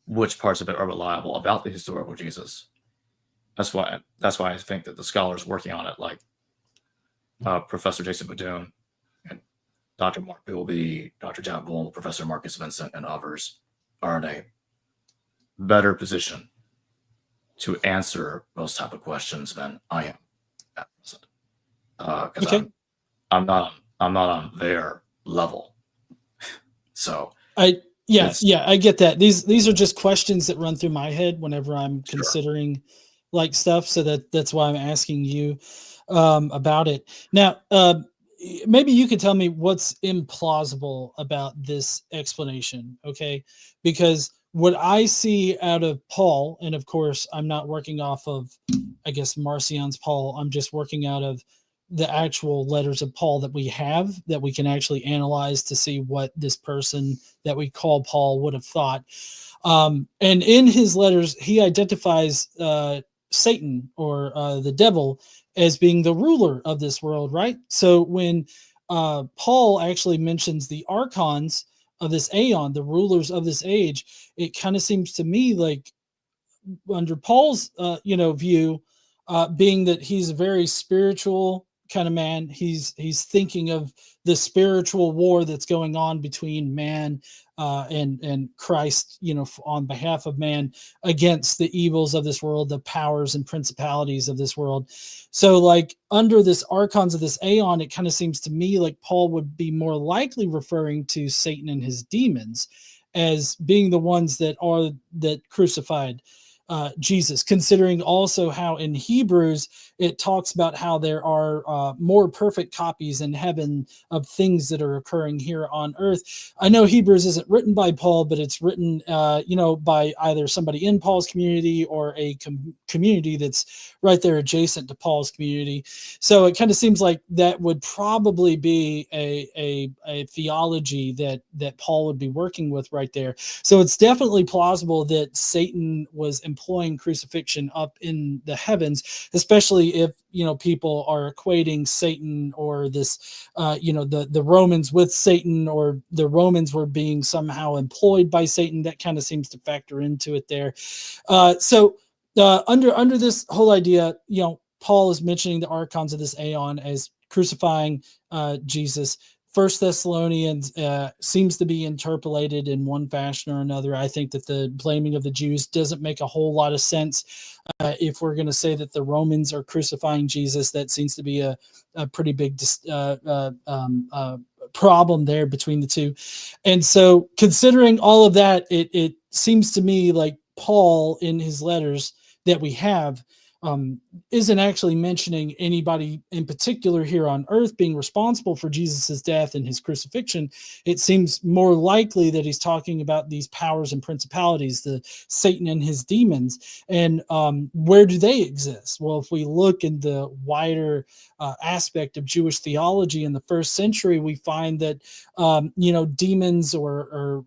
which parts of it are reliable about the historical Jesus. That's why I think that the scholars working on it, like Professor Jason Badoon and Dr. Mark Bilby, Dr. Jack Bull, Professor Marcus Vincent, and others, are in a better position to answer those type of questions than I am at present. Because Okay. I'm not on their level. So I get that. These are just questions that run through my head whenever I'm Sure. considering like stuff. So that's why I'm asking you about it. Now, maybe you could tell me what's implausible about this explanation, okay? Because what I see out of Paul, and of course, I'm not working off of, I guess, Marcion's Paul. I'm just working out of the actual letters of Paul that we have, that we can actually analyze to see what this person that we call Paul would have thought. And in his letters, he identifies Satan, or the devil, as being the ruler of this world, right? So when Paul actually mentions the archons of this aeon, the rulers of this age, it kind of seems to me like, under Paul's view, being that he's a very spiritual kind of man, he's thinking of the spiritual war that's going on between man and Christ, on behalf of man, against the evils of this world, the powers and principalities of this world. So, like, under this archons of this aeon, it kind of seems to me like Paul would be more likely referring to Satan and his demons as being the ones that crucified Jesus, considering also how in Hebrews it talks about how there are more perfect copies in heaven of things that are occurring here on earth. I know Hebrews isn't written by Paul, but it's written, by either somebody in Paul's community or a community that's right there adjacent to Paul's community. So it kind of seems like that would probably be a theology that Paul would be working with right there. So it's definitely plausible that Satan was employing crucifixion up in the heavens, especially if people are equating Satan or this the Romans with Satan, or the Romans were being somehow employed by Satan. That kind of seems to factor into it there. So under this whole idea, Paul is mentioning the archons of this aeon as crucifying Jesus. First Thessalonians seems to be interpolated in one fashion or another. I think that the blaming of the Jews doesn't make a whole lot of sense. If we're going to say that the Romans are crucifying Jesus, that seems to be a pretty big problem there between the two. And so, considering all of that, it seems to me like Paul, in his letters that we have, isn't actually mentioning anybody in particular here on earth being responsible for Jesus's death and his crucifixion. It seems more likely that he's talking about these powers and principalities, the Satan and his demons. And where do they exist? Well, if we look in the wider aspect of Jewish theology in the first century, we find that demons or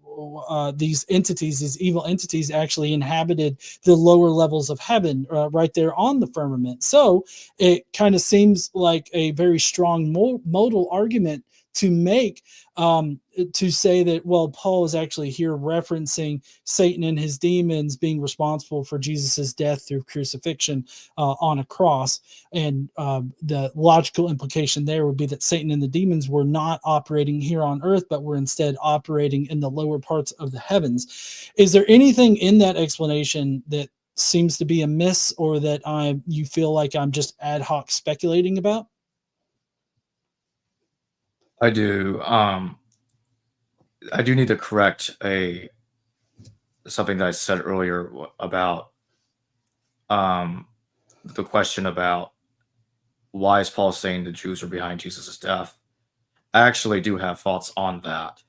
these entities, these evil entities, actually inhabited the lower levels of heaven, right there on the firmament. So it kind of seems like a very strong modal argument to make, to say that, well, Paul is actually here referencing Satan and his demons being responsible for Jesus's death through crucifixion on a cross. And the logical implication there would be that Satan and the demons were not operating here on earth, but were instead operating in the lower parts of the heavens. Is there anything in that explanation that seems to be amiss, or that you feel like I'm just ad hoc speculating about? I do. I do need to correct something that I said earlier about the question about why is Paul saying the Jews are behind Jesus' death. I actually do have thoughts on that.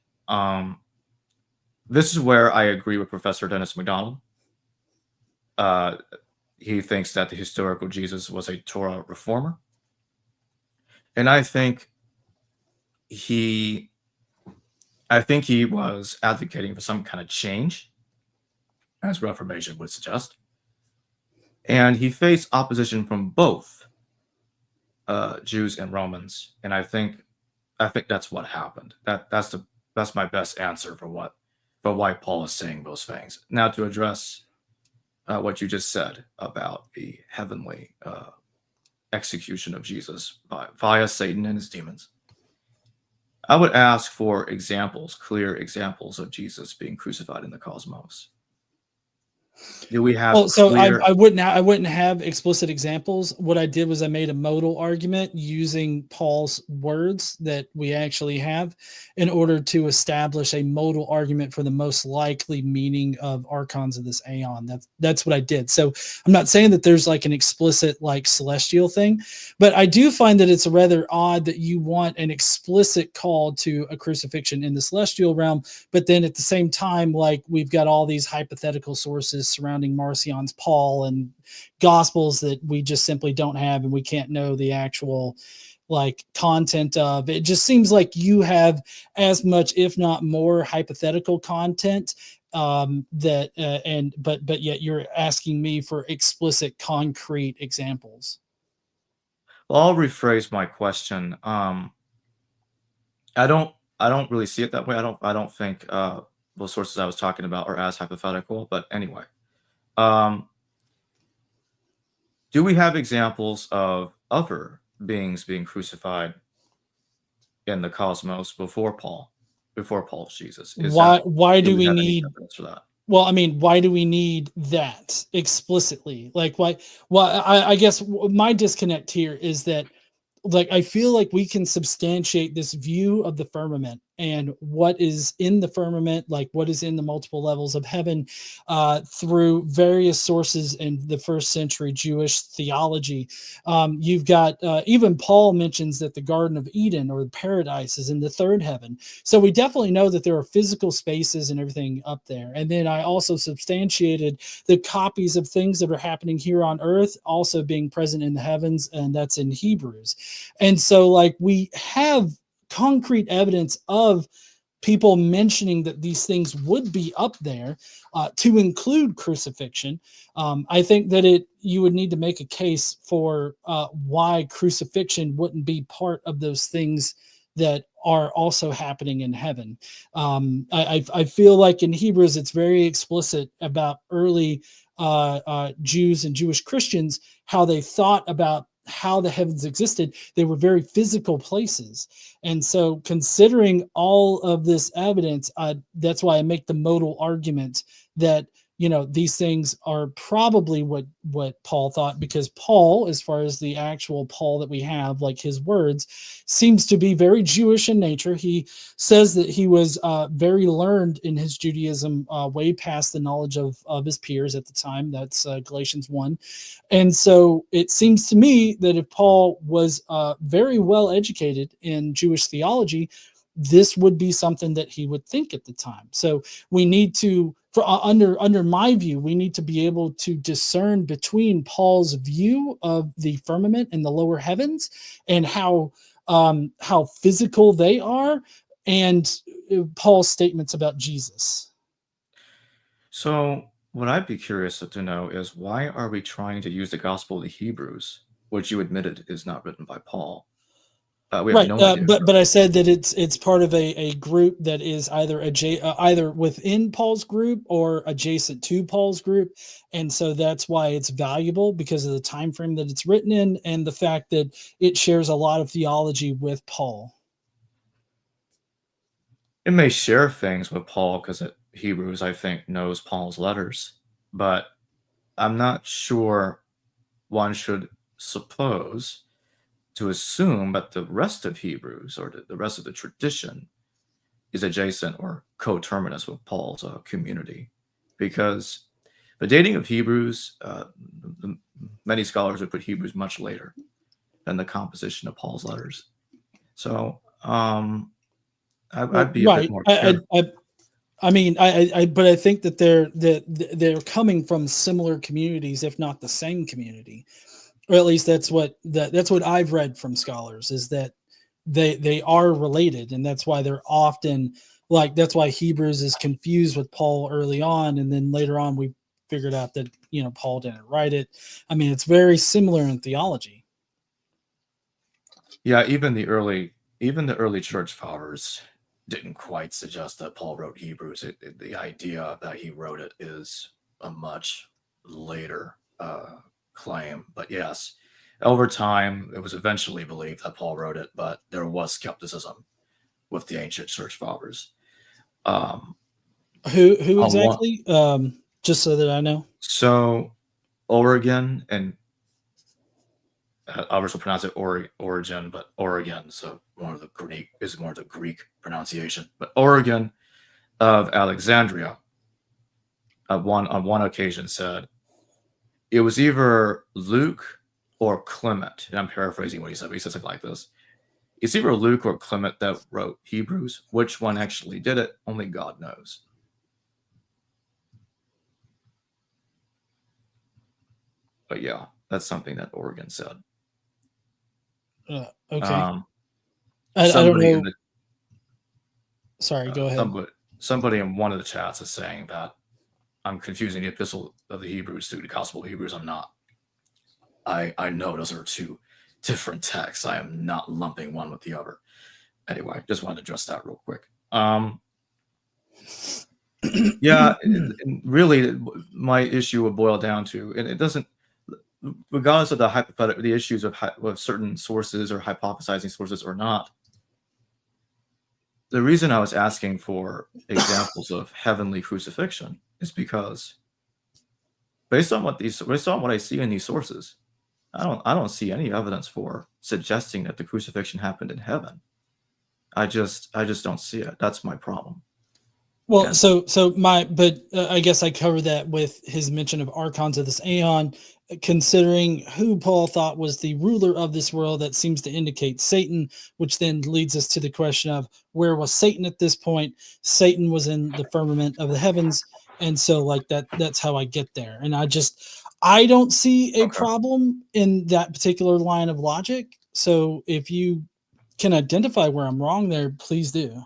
This is where I agree with Professor Dennis MacDonald. He thinks that the historical Jesus was a Torah reformer. And I think he was advocating for some kind of change, as Reformation would suggest. And he faced opposition from both Jews and Romans. And I think that's what happened. That's my best answer for why Paul is saying those things. Now, to address what you just said about the heavenly execution of Jesus via Satan and his demons, I would ask for examples, clear examples of Jesus being crucified in the cosmos. Do we have I wouldn't have explicit examples. What I did was I made a modal argument using Paul's words that we actually have in order to establish a modal argument for the most likely meaning of archons of this aeon. That's what I did. So I'm not saying that there's like an explicit like celestial thing, but I do find that it's rather odd that you want an explicit call to a crucifixion in the celestial realm, but then at the same time, like we've got all these hypothetical sources surrounding Marcion's Paul and Gospels that we just simply don't have, and we can't know the actual like content of. It just seems like you have as much, if not more, hypothetical content but yet you're asking me for explicit, concrete examples. Well, I'll rephrase my question. I don't really see it that way. I don't think those sources I was talking about are as hypothetical. But anyway, do we have examples of other beings being crucified in the cosmos before Paul's Jesus? Why do we have any need evidence for that? Well, I mean, why do we need that explicitly? Like, why? Well, I guess my disconnect here is that, like, I feel like we can substantiate this view of the firmament and what is in the firmament, like what is in the multiple levels of heaven, through various sources in the first century Jewish theology. You've got even Paul mentions that the Garden of Eden or the paradise is in the third heaven. So we definitely know that there are physical spaces and everything up there. And then I also substantiated the copies of things that are happening here on earth also being present in the heavens, and that's in Hebrews. And so, like, we have concrete evidence of people mentioning that these things would be up there, to include crucifixion. I think that you would need to make a case for why crucifixion wouldn't be part of those things that are also happening in heaven. I feel like in Hebrews it's very explicit about early Jews and Jewish Christians, how they thought about how the heavens existed. They were very physical places. And so considering all of this evidence, that's why I make the modal argument that, you know, these things are probably what Paul thought, because Paul, as far as the actual Paul that we have, like his words, seems to be very Jewish in nature. He says that he was very learned in his Judaism, way past the knowledge of his peers at the time. That's Galatians 1. And so it seems to me that if Paul was very well educated in Jewish theology, this would be something that he would think at the time. So we need to, under my view, we need to be able to discern between Paul's view of the firmament and the lower heavens and how physical they are, and Paul's statements about Jesus. So what I'd be curious to know is, why are we trying to use the Gospel of the Hebrews, which you admitted is not written by Paul? We have Right, no idea. but I said that it's part of a group that is either either within Paul's group or adjacent to Paul's group, and so that's why it's valuable, because of the time frame that it's written in and the fact that it shares a lot of theology with Paul. It may share things with Paul because Hebrews, I think, knows Paul's letters, but I'm not sure one should suppose to assume that the rest of Hebrews or the rest of the tradition is adjacent or coterminous with Paul's community, because the dating of Hebrews, many scholars would put Hebrews much later than the composition of Paul's letters. So I'd be a bit more careful. But I think that they're coming from similar communities, if not the same community, or at least that's what I've read from scholars, is that they are related, and that's why they're often that's why Hebrews is confused with Paul early on, and then later on we figured out that Paul didn't write it. I mean, it's very similar in theology. Yeah, even the early church fathers didn't quite suggest that Paul wrote Hebrews. The idea that he wrote it is a much later claim. But yes, over time, it was eventually believed that Paul wrote it, but there was skepticism with the ancient church fathers. Who exactly? Just so that I know. So, Origen, and I also pronounce it Origin, but Oregon. So more of the Greek pronunciation. But Origen of Alexandria, on one occasion said it was either Luke or Clement. And I'm paraphrasing what he said, but he said something like this: it's either Luke or Clement that wrote Hebrews. Which one actually did it? Only God knows. But yeah, that's something that Origen said. Okay. I don't know. Sorry, go ahead. Somebody in one of the chats is saying that I'm confusing the Epistle of the Hebrews to the Gospel of Hebrews. I'm not. I know those are two different texts. I am not lumping one with the other. Anyway, just wanted to address that real quick. Yeah, really, my issue would boil down to, and it doesn't, regardless of the issues of certain sources or hypothesizing sources or not. The reason I was asking for examples of heavenly crucifixion is because, based on what I see in these sources, I don't see any evidence for suggesting that the crucifixion happened in heaven. I just don't see it. That's my problem. Well, I guess I covered that with his mention of archons of this aeon, considering who Paul thought was the ruler of this world. That seems to indicate Satan, which then leads us to the question of where was Satan at this point? Satan was in the firmament of the heavens, and so that's how I get there. And I don't see a problem in that particular line of logic. So if you can identify where I'm wrong there, please do.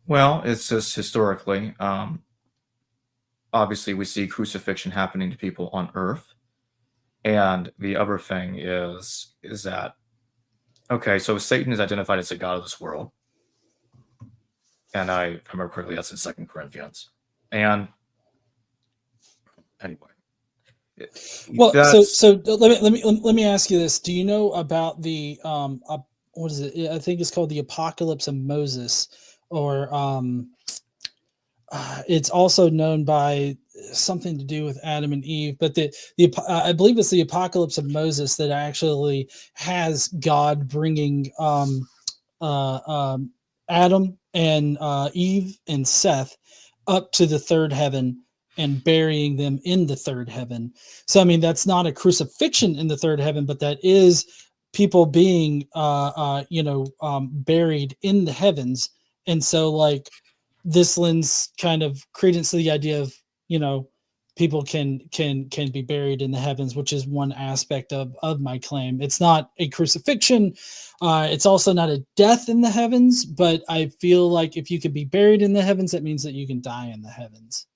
Well, it's just historically, obviously we see crucifixion happening to people on earth. And the other thing is that, okay, so Satan is identified as the god of this world. And if I remember correctly, that's in 2 Corinthians. And anyway. Well, so let me ask you this. Do you know about the what is it? I think it's called the Apocalypse of Moses, or it's also known by something to do with Adam and Eve. But I believe it's the Apocalypse of Moses that actually has God bringing Adam and Eve and Seth up to the third heaven and burying them in the third heaven. So, I mean, that's not a crucifixion in the third heaven, but that is people being, buried in the heavens. And so, this lends kind of credence to the idea of, people can be buried in the heavens, which is one aspect of my claim. It's not a crucifixion. It's also not a death in the heavens, but I feel like if you can be buried in the heavens, that means that you can die in the heavens.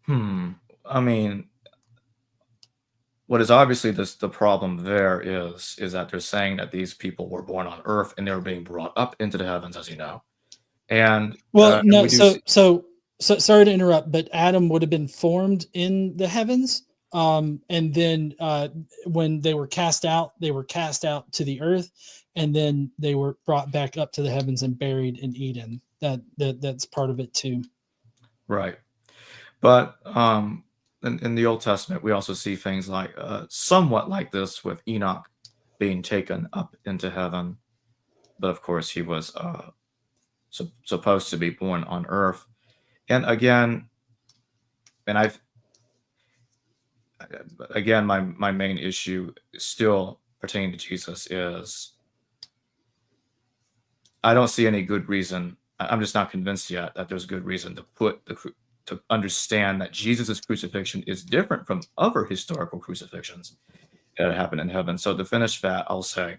I mean, what is obviously the problem there is that they're saying that these people were born on earth and they were being brought up into the heavens, as you know. And no, so sorry to interrupt, but Adam would have been formed in the heavens. And then when they were cast out to the earth, and then they were brought back up to the heavens and buried in Eden. That's part of it too. Right. But in the Old Testament, we also see things like somewhat like this with Enoch being taken up into heaven. But of course, he was supposed to be born on earth. And again, and my main issue still pertaining to Jesus is I don't see any good reason. I'm just not convinced yet that there's good reason to understand that Jesus' crucifixion is different from other historical crucifixions that happened in heaven. So to finish that, I'll say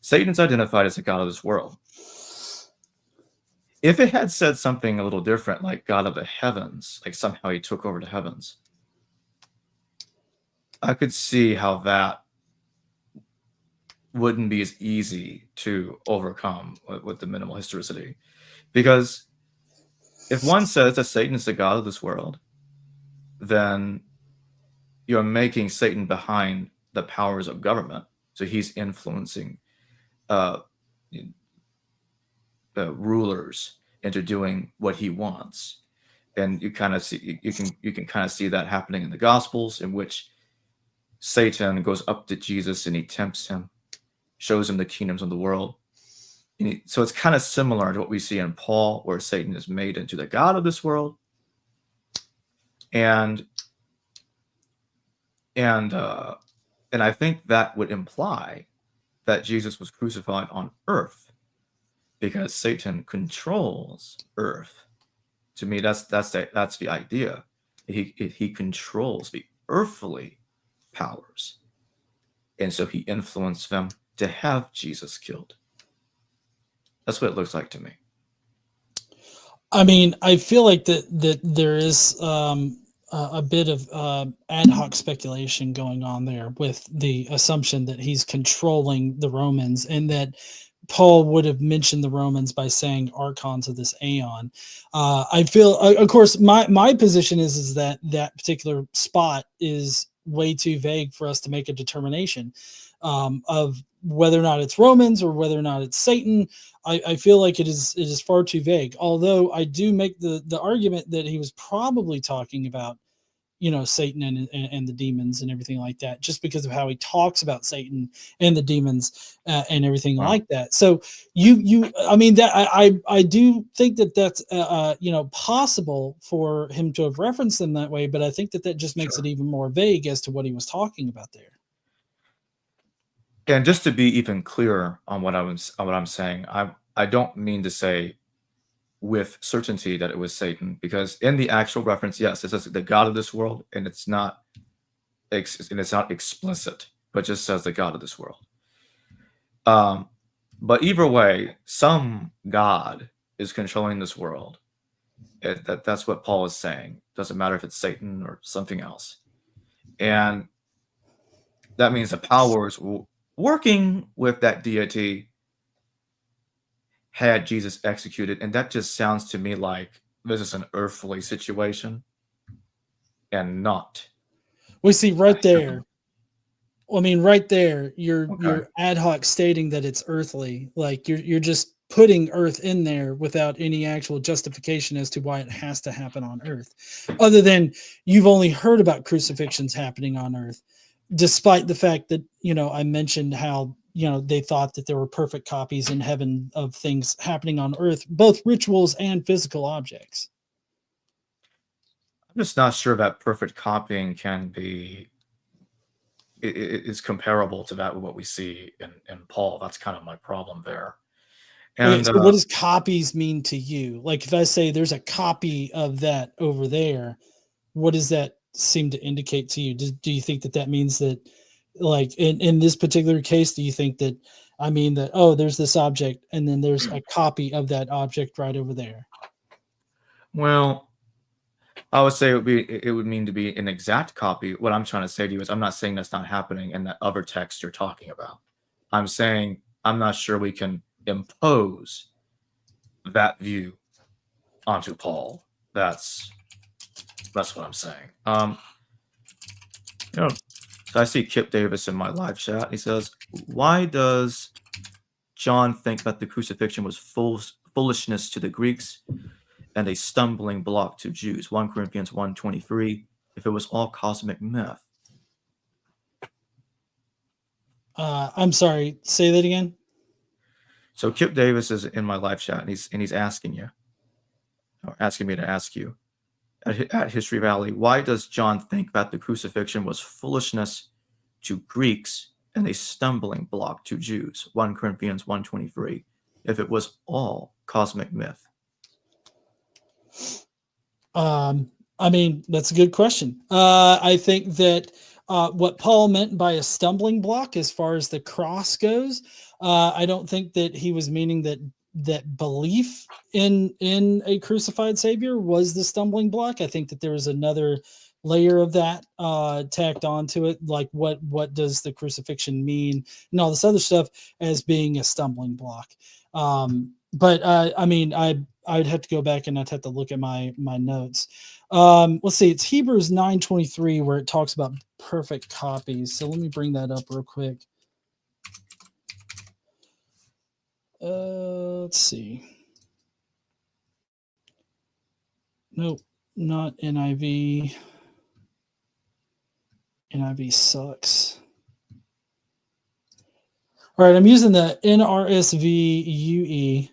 Satan's identified as the God of this world. If it had said something a little different, like God of the heavens, like somehow he took over the heavens, I could see how that wouldn't be as easy to overcome with the minimal historicity. Because if one says that Satan is the God of this world, then you're making Satan behind the powers of government. So he's influencing rulers into doing what he wants. And you kind of see you can kind of see that happening in the Gospels, in which Satan goes up to Jesus and he tempts him, shows him the kingdoms of the world. So it's kind of similar to what we see in Paul, where Satan is made into the God of this world, and I think that would imply that Jesus was crucified on earth, because Satan controls earth. To me, that's the idea. He controls the earthly powers, and so he influenced them to have Jesus killed. That's what it looks like to me. I mean, I feel like that there is a bit of ad hoc speculation going on there, with the assumption that he's controlling the Romans, and that Paul would have mentioned the Romans by saying archons of this aeon. I feel, of course, my position is that that particular spot is way too vague for us to make a determination of whether or not it's Romans or whether or not it's Satan. I feel like it is far too vague. Although I do make the argument that he was probably talking about, Satan and the demons and everything like that, just because of how he talks about Satan and the demons and everything like that. So I mean, that I do think that that's possible for him to have referenced them that way, but I think that just makes it even more vague as to what he was talking about there. And just to be even clearer on what I'm saying, I don't mean to say with certainty that it was Satan, because in the actual reference, yes, it says the God of this world, and it's not explicit, but just says the God of this world. But either way, some God is controlling this world. That's what Paul is saying. Doesn't matter if it's Satan or something else, and that means the powers working with that deity had Jesus executed, and that just sounds to me like this is an earthly situation and not. We see right there. I mean, right there, you're ad hoc stating that it's earthly. Like you're just putting Earth in there without any actual justification as to why it has to happen on Earth, other than you've only heard about crucifixions happening on Earth, despite the fact that I mentioned how they thought that there were perfect copies in heaven of things happening on Earth, both rituals and physical objects. I'm just not sure that perfect copying can be is comparable to that what we see in Paul. That's kind of my problem there. And so what does copies mean to you? Like if I say there's a copy of that over there, what does that seem to indicate to you? Do you think that means that, like in this particular case, do you think that I mean that, oh, there's this object and then there's a copy of that object right over there? Well, I would say it would mean to be an exact copy. What I'm trying to say to you is I'm not saying that's not happening in that other text you're talking about. I'm saying I'm not sure we can impose that view onto Paul. That's what I'm saying. So I see Kip Davis in my live chat. He says, "Why does John think that the crucifixion was foolishness to the Greeks and a stumbling block to Jews. 1 Corinthians 1:23. If it was all cosmic myth. I'm sorry, say that again. So Kip Davis is in my live chat, and he's asking you, or asking me to ask you, at History Valley, why does John think that the crucifixion was foolishness to Greeks and a stumbling block to Jews? 1 Corinthians 1:23. If it was all cosmic myth. I mean, that's a good question. I think that what Paul meant by a stumbling block, as far as the cross goes, I don't think that he was meaning that belief in a crucified Savior was the stumbling block. I think that there was another layer of that tacked onto it, like what does the crucifixion mean, and all this other stuff as being a stumbling block. But I mean, I'd have to go back and I'd have to look at my notes. Let's see, it's Hebrews 9:23 where it talks about perfect copies. So let me bring that up real quick. Let's see. Nope, not NIV. NIV sucks. All right, I'm using the NRSV UE.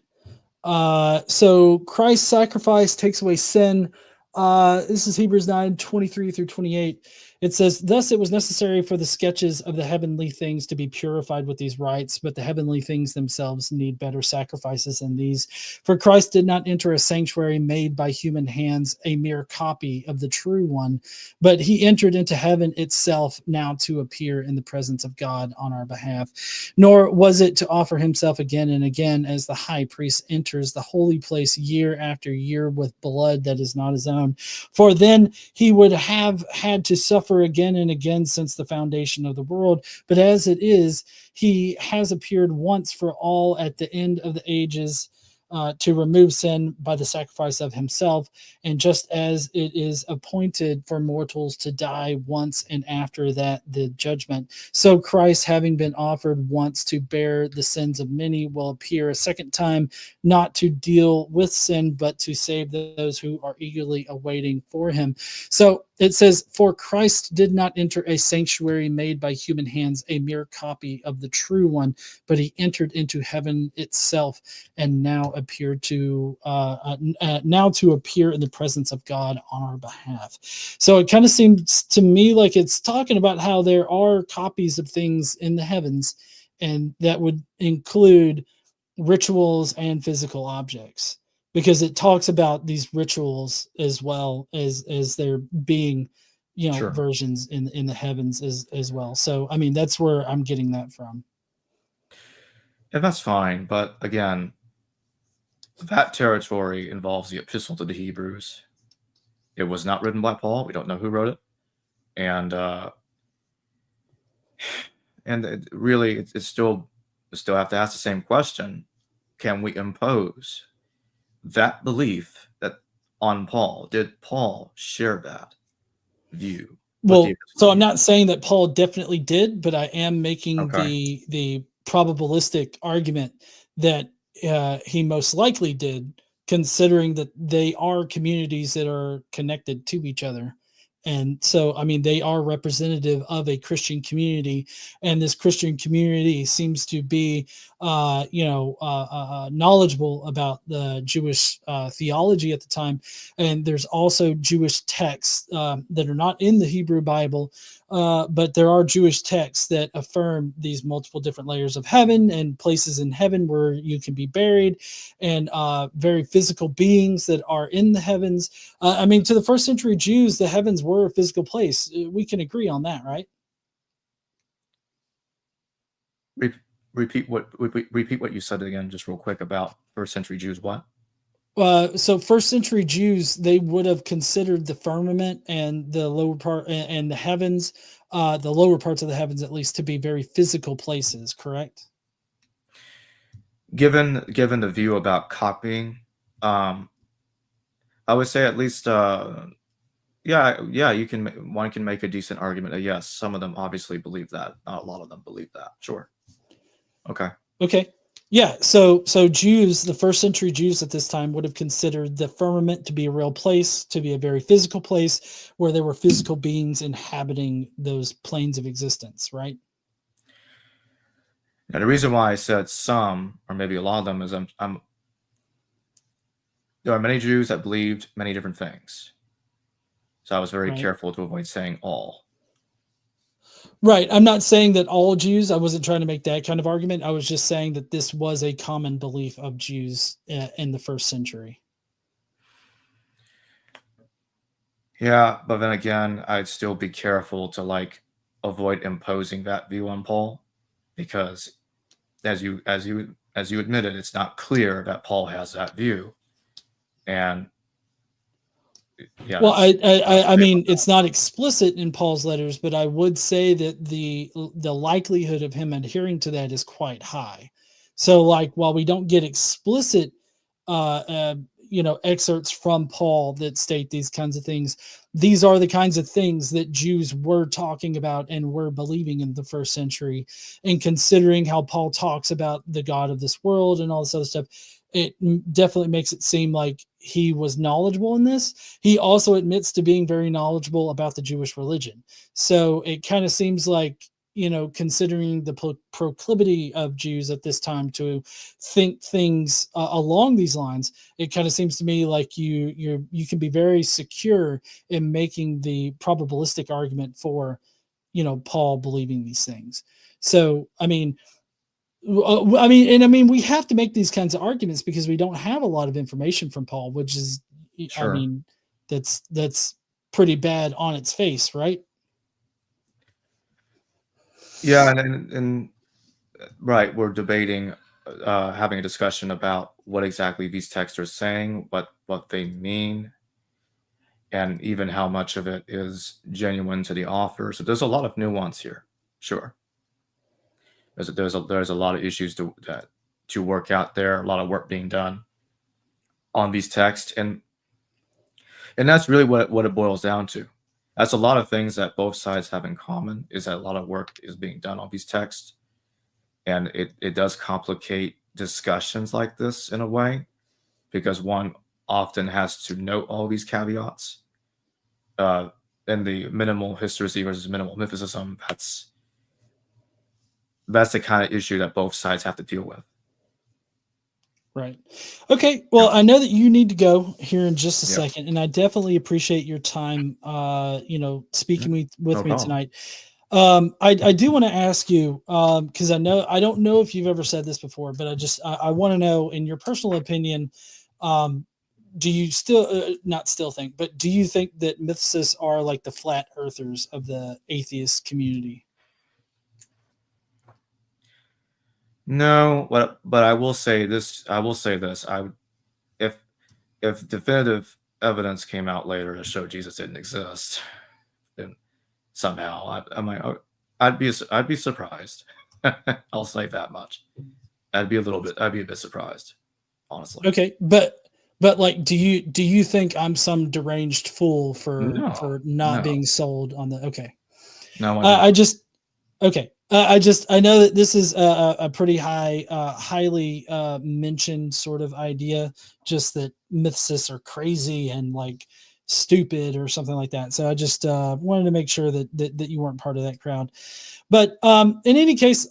So Christ's sacrifice takes away sin. This is Hebrews 9:23-28. It says, thus it was necessary for the sketches of the heavenly things to be purified with these rites, but the heavenly things themselves need better sacrifices than these. For Christ did not enter a sanctuary made by human hands, a mere copy of the true one, but he entered into heaven itself, now to appear in the presence of God on our behalf. Nor was it to offer himself again and again as the high priest enters the holy place year after year with blood that is not his own. For then he would have had to suffer again and again since the foundation of the world. But as it is, he has appeared once for all at the end of the ages to remove sin by the sacrifice of himself. And just as it is appointed for mortals to die once, and after that the judgment, so Christ, having been offered once to bear the sins of many, will appear a second time, not to deal with sin, but to save those who are eagerly awaiting for him. So it says, for Christ did not enter a sanctuary made by human hands, a mere copy of the true one, but he entered into heaven itself, and now appeared to now to appear in the presence of God on our behalf. So it kind of seems to me like it's talking about how there are copies of things in the heavens, and that would include rituals and physical objects, because it talks about these rituals as well as there being, you know, Sure. versions in the heavens as well. So I mean, that's where I'm getting that from. And that's fine, but again, that territory involves the epistle to the Hebrews. It was not written by Paul. We don't know who wrote it. And really, it's still have to ask the same question. Can we impose that belief that on Paul? Did Paul share that view? Well, so I'm not saying that Paul definitely did, but I am making Okay. the probabilistic argument that he most likely did, considering that they are communities that are connected to each other. And so, I mean, they are representative of a Christian community, and this Christian community seems to be, knowledgeable about the Jewish theology at the time. And there's also Jewish texts that are not in the Hebrew Bible, but there are Jewish texts that affirm these multiple different layers of heaven and places in heaven where you can be buried, and very physical beings that are in the heavens. I mean, to the first century Jews, the heavens were a physical place. We can agree on that, right? Repeat what you said again, just real quick, about first century Jews. What? So first century Jews, they would have considered the firmament and the lower part and the heavens, the lower parts of the heavens at least, to be very physical places, correct? Given the view about copying, I would say at least one can make a decent argument that yes, some of them obviously believe that. Not a lot of them believe that. Sure. Okay. Yeah, so Jews, the first century Jews at this time would have considered the firmament to be a real place, to be a very physical place where there were physical beings inhabiting those planes of existence, right? Now, the reason why I said some, or maybe a lot of them, is there are many Jews that believed many different things. So I was very Right. careful to avoid saying all. Right. I'm not saying that all Jews, I wasn't trying to make that kind of argument. I was just saying that this was a common belief of Jews in the first century. Yeah, but then again, I'd still be careful to like avoid imposing that view on Paul, because as you admitted, it's not clear that Paul has that view. And yeah, Well, I mean, it's not explicit in Paul's letters, but I would say that the likelihood of him adhering to that is quite high. So, like, while we don't get explicit, excerpts from Paul that state these kinds of things, these are the kinds of things that Jews were talking about and were believing in the first century. And considering how Paul talks about the God of this world and all this other stuff, it definitely makes it seem like he was knowledgeable in this. He also admits to being very knowledgeable about the Jewish religion. So it kind of seems like, considering the proclivity of Jews at this time to think things along these lines, it kind of seems to me like you can be very secure in making the probabilistic argument for, Paul believing these things. So, I mean, we have to make these kinds of arguments because we don't have a lot of information from Paul, which is, Sure. I mean, that's pretty bad on its face, right? Yeah, and right, we're debating, having a discussion about what exactly these texts are saying, what they mean, and even how much of it is genuine to the author. So there's a lot of nuance here. Sure. There's a lot of issues to work out there, a lot of work being done on these texts, and that's really what it boils down to. That's a lot of things that both sides have in common, is that a lot of work is being done on these texts, and it does complicate discussions like this in a way, because one often has to note all these caveats. In the minimal historicity versus minimal mythicism, that's the kind of issue that both sides have to deal with. Right. Okay. Well, Yeah. I know that you need to go here in just a Yeah. second, and I definitely appreciate your time, speaking with No me problem. tonight. I do want to ask you, because I don't know if you've ever said this before, but I want to know, in your personal opinion, do you still not still think, but do you think that mythicists are like the flat earthers of the atheist community? No, but I will say this. If definitive evidence came out later to show Jesus didn't exist, then somehow I'd be surprised. I'll say that much. I'd be a bit surprised, honestly. Okay, but like, do you think I'm some deranged fool for No, not no, being sold on the? Okay, no, I just okay. I know that this is a pretty highly mentioned sort of idea, just that mythicists are crazy and like stupid or something like that. So I just wanted to make sure that you weren't part of that crowd. But in any case,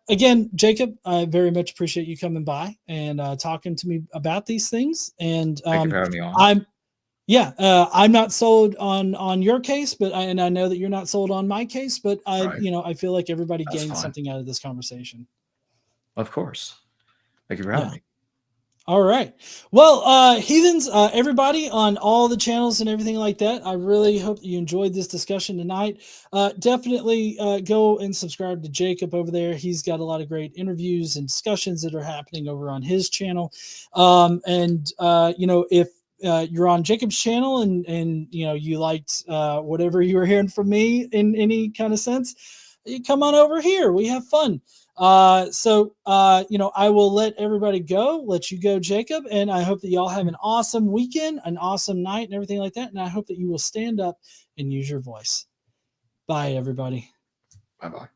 again, Jacob, I very much appreciate you coming by and talking to me about these things. And thank you for having me on. I'm not sold on your case, but I know that you're not sold on my case. But Right. I feel like everybody That's gained fine. something out of this conversation. Of course. Thank you for having me. All right. Well, heathens, everybody on all the channels and everything like that, I really hope that you enjoyed this discussion tonight. Definitely go and subscribe to Jacob over there. He's got a lot of great interviews and discussions that are happening over on his channel. If you're on Jacob's channel and you liked whatever you were hearing from me in any kind of sense, you come on over here. We have fun. I will let everybody go, let you go, Jacob, and I hope that y'all have an awesome weekend, an awesome night, and everything like that. And I hope that you will stand up and use your voice. Bye, everybody. Bye-bye.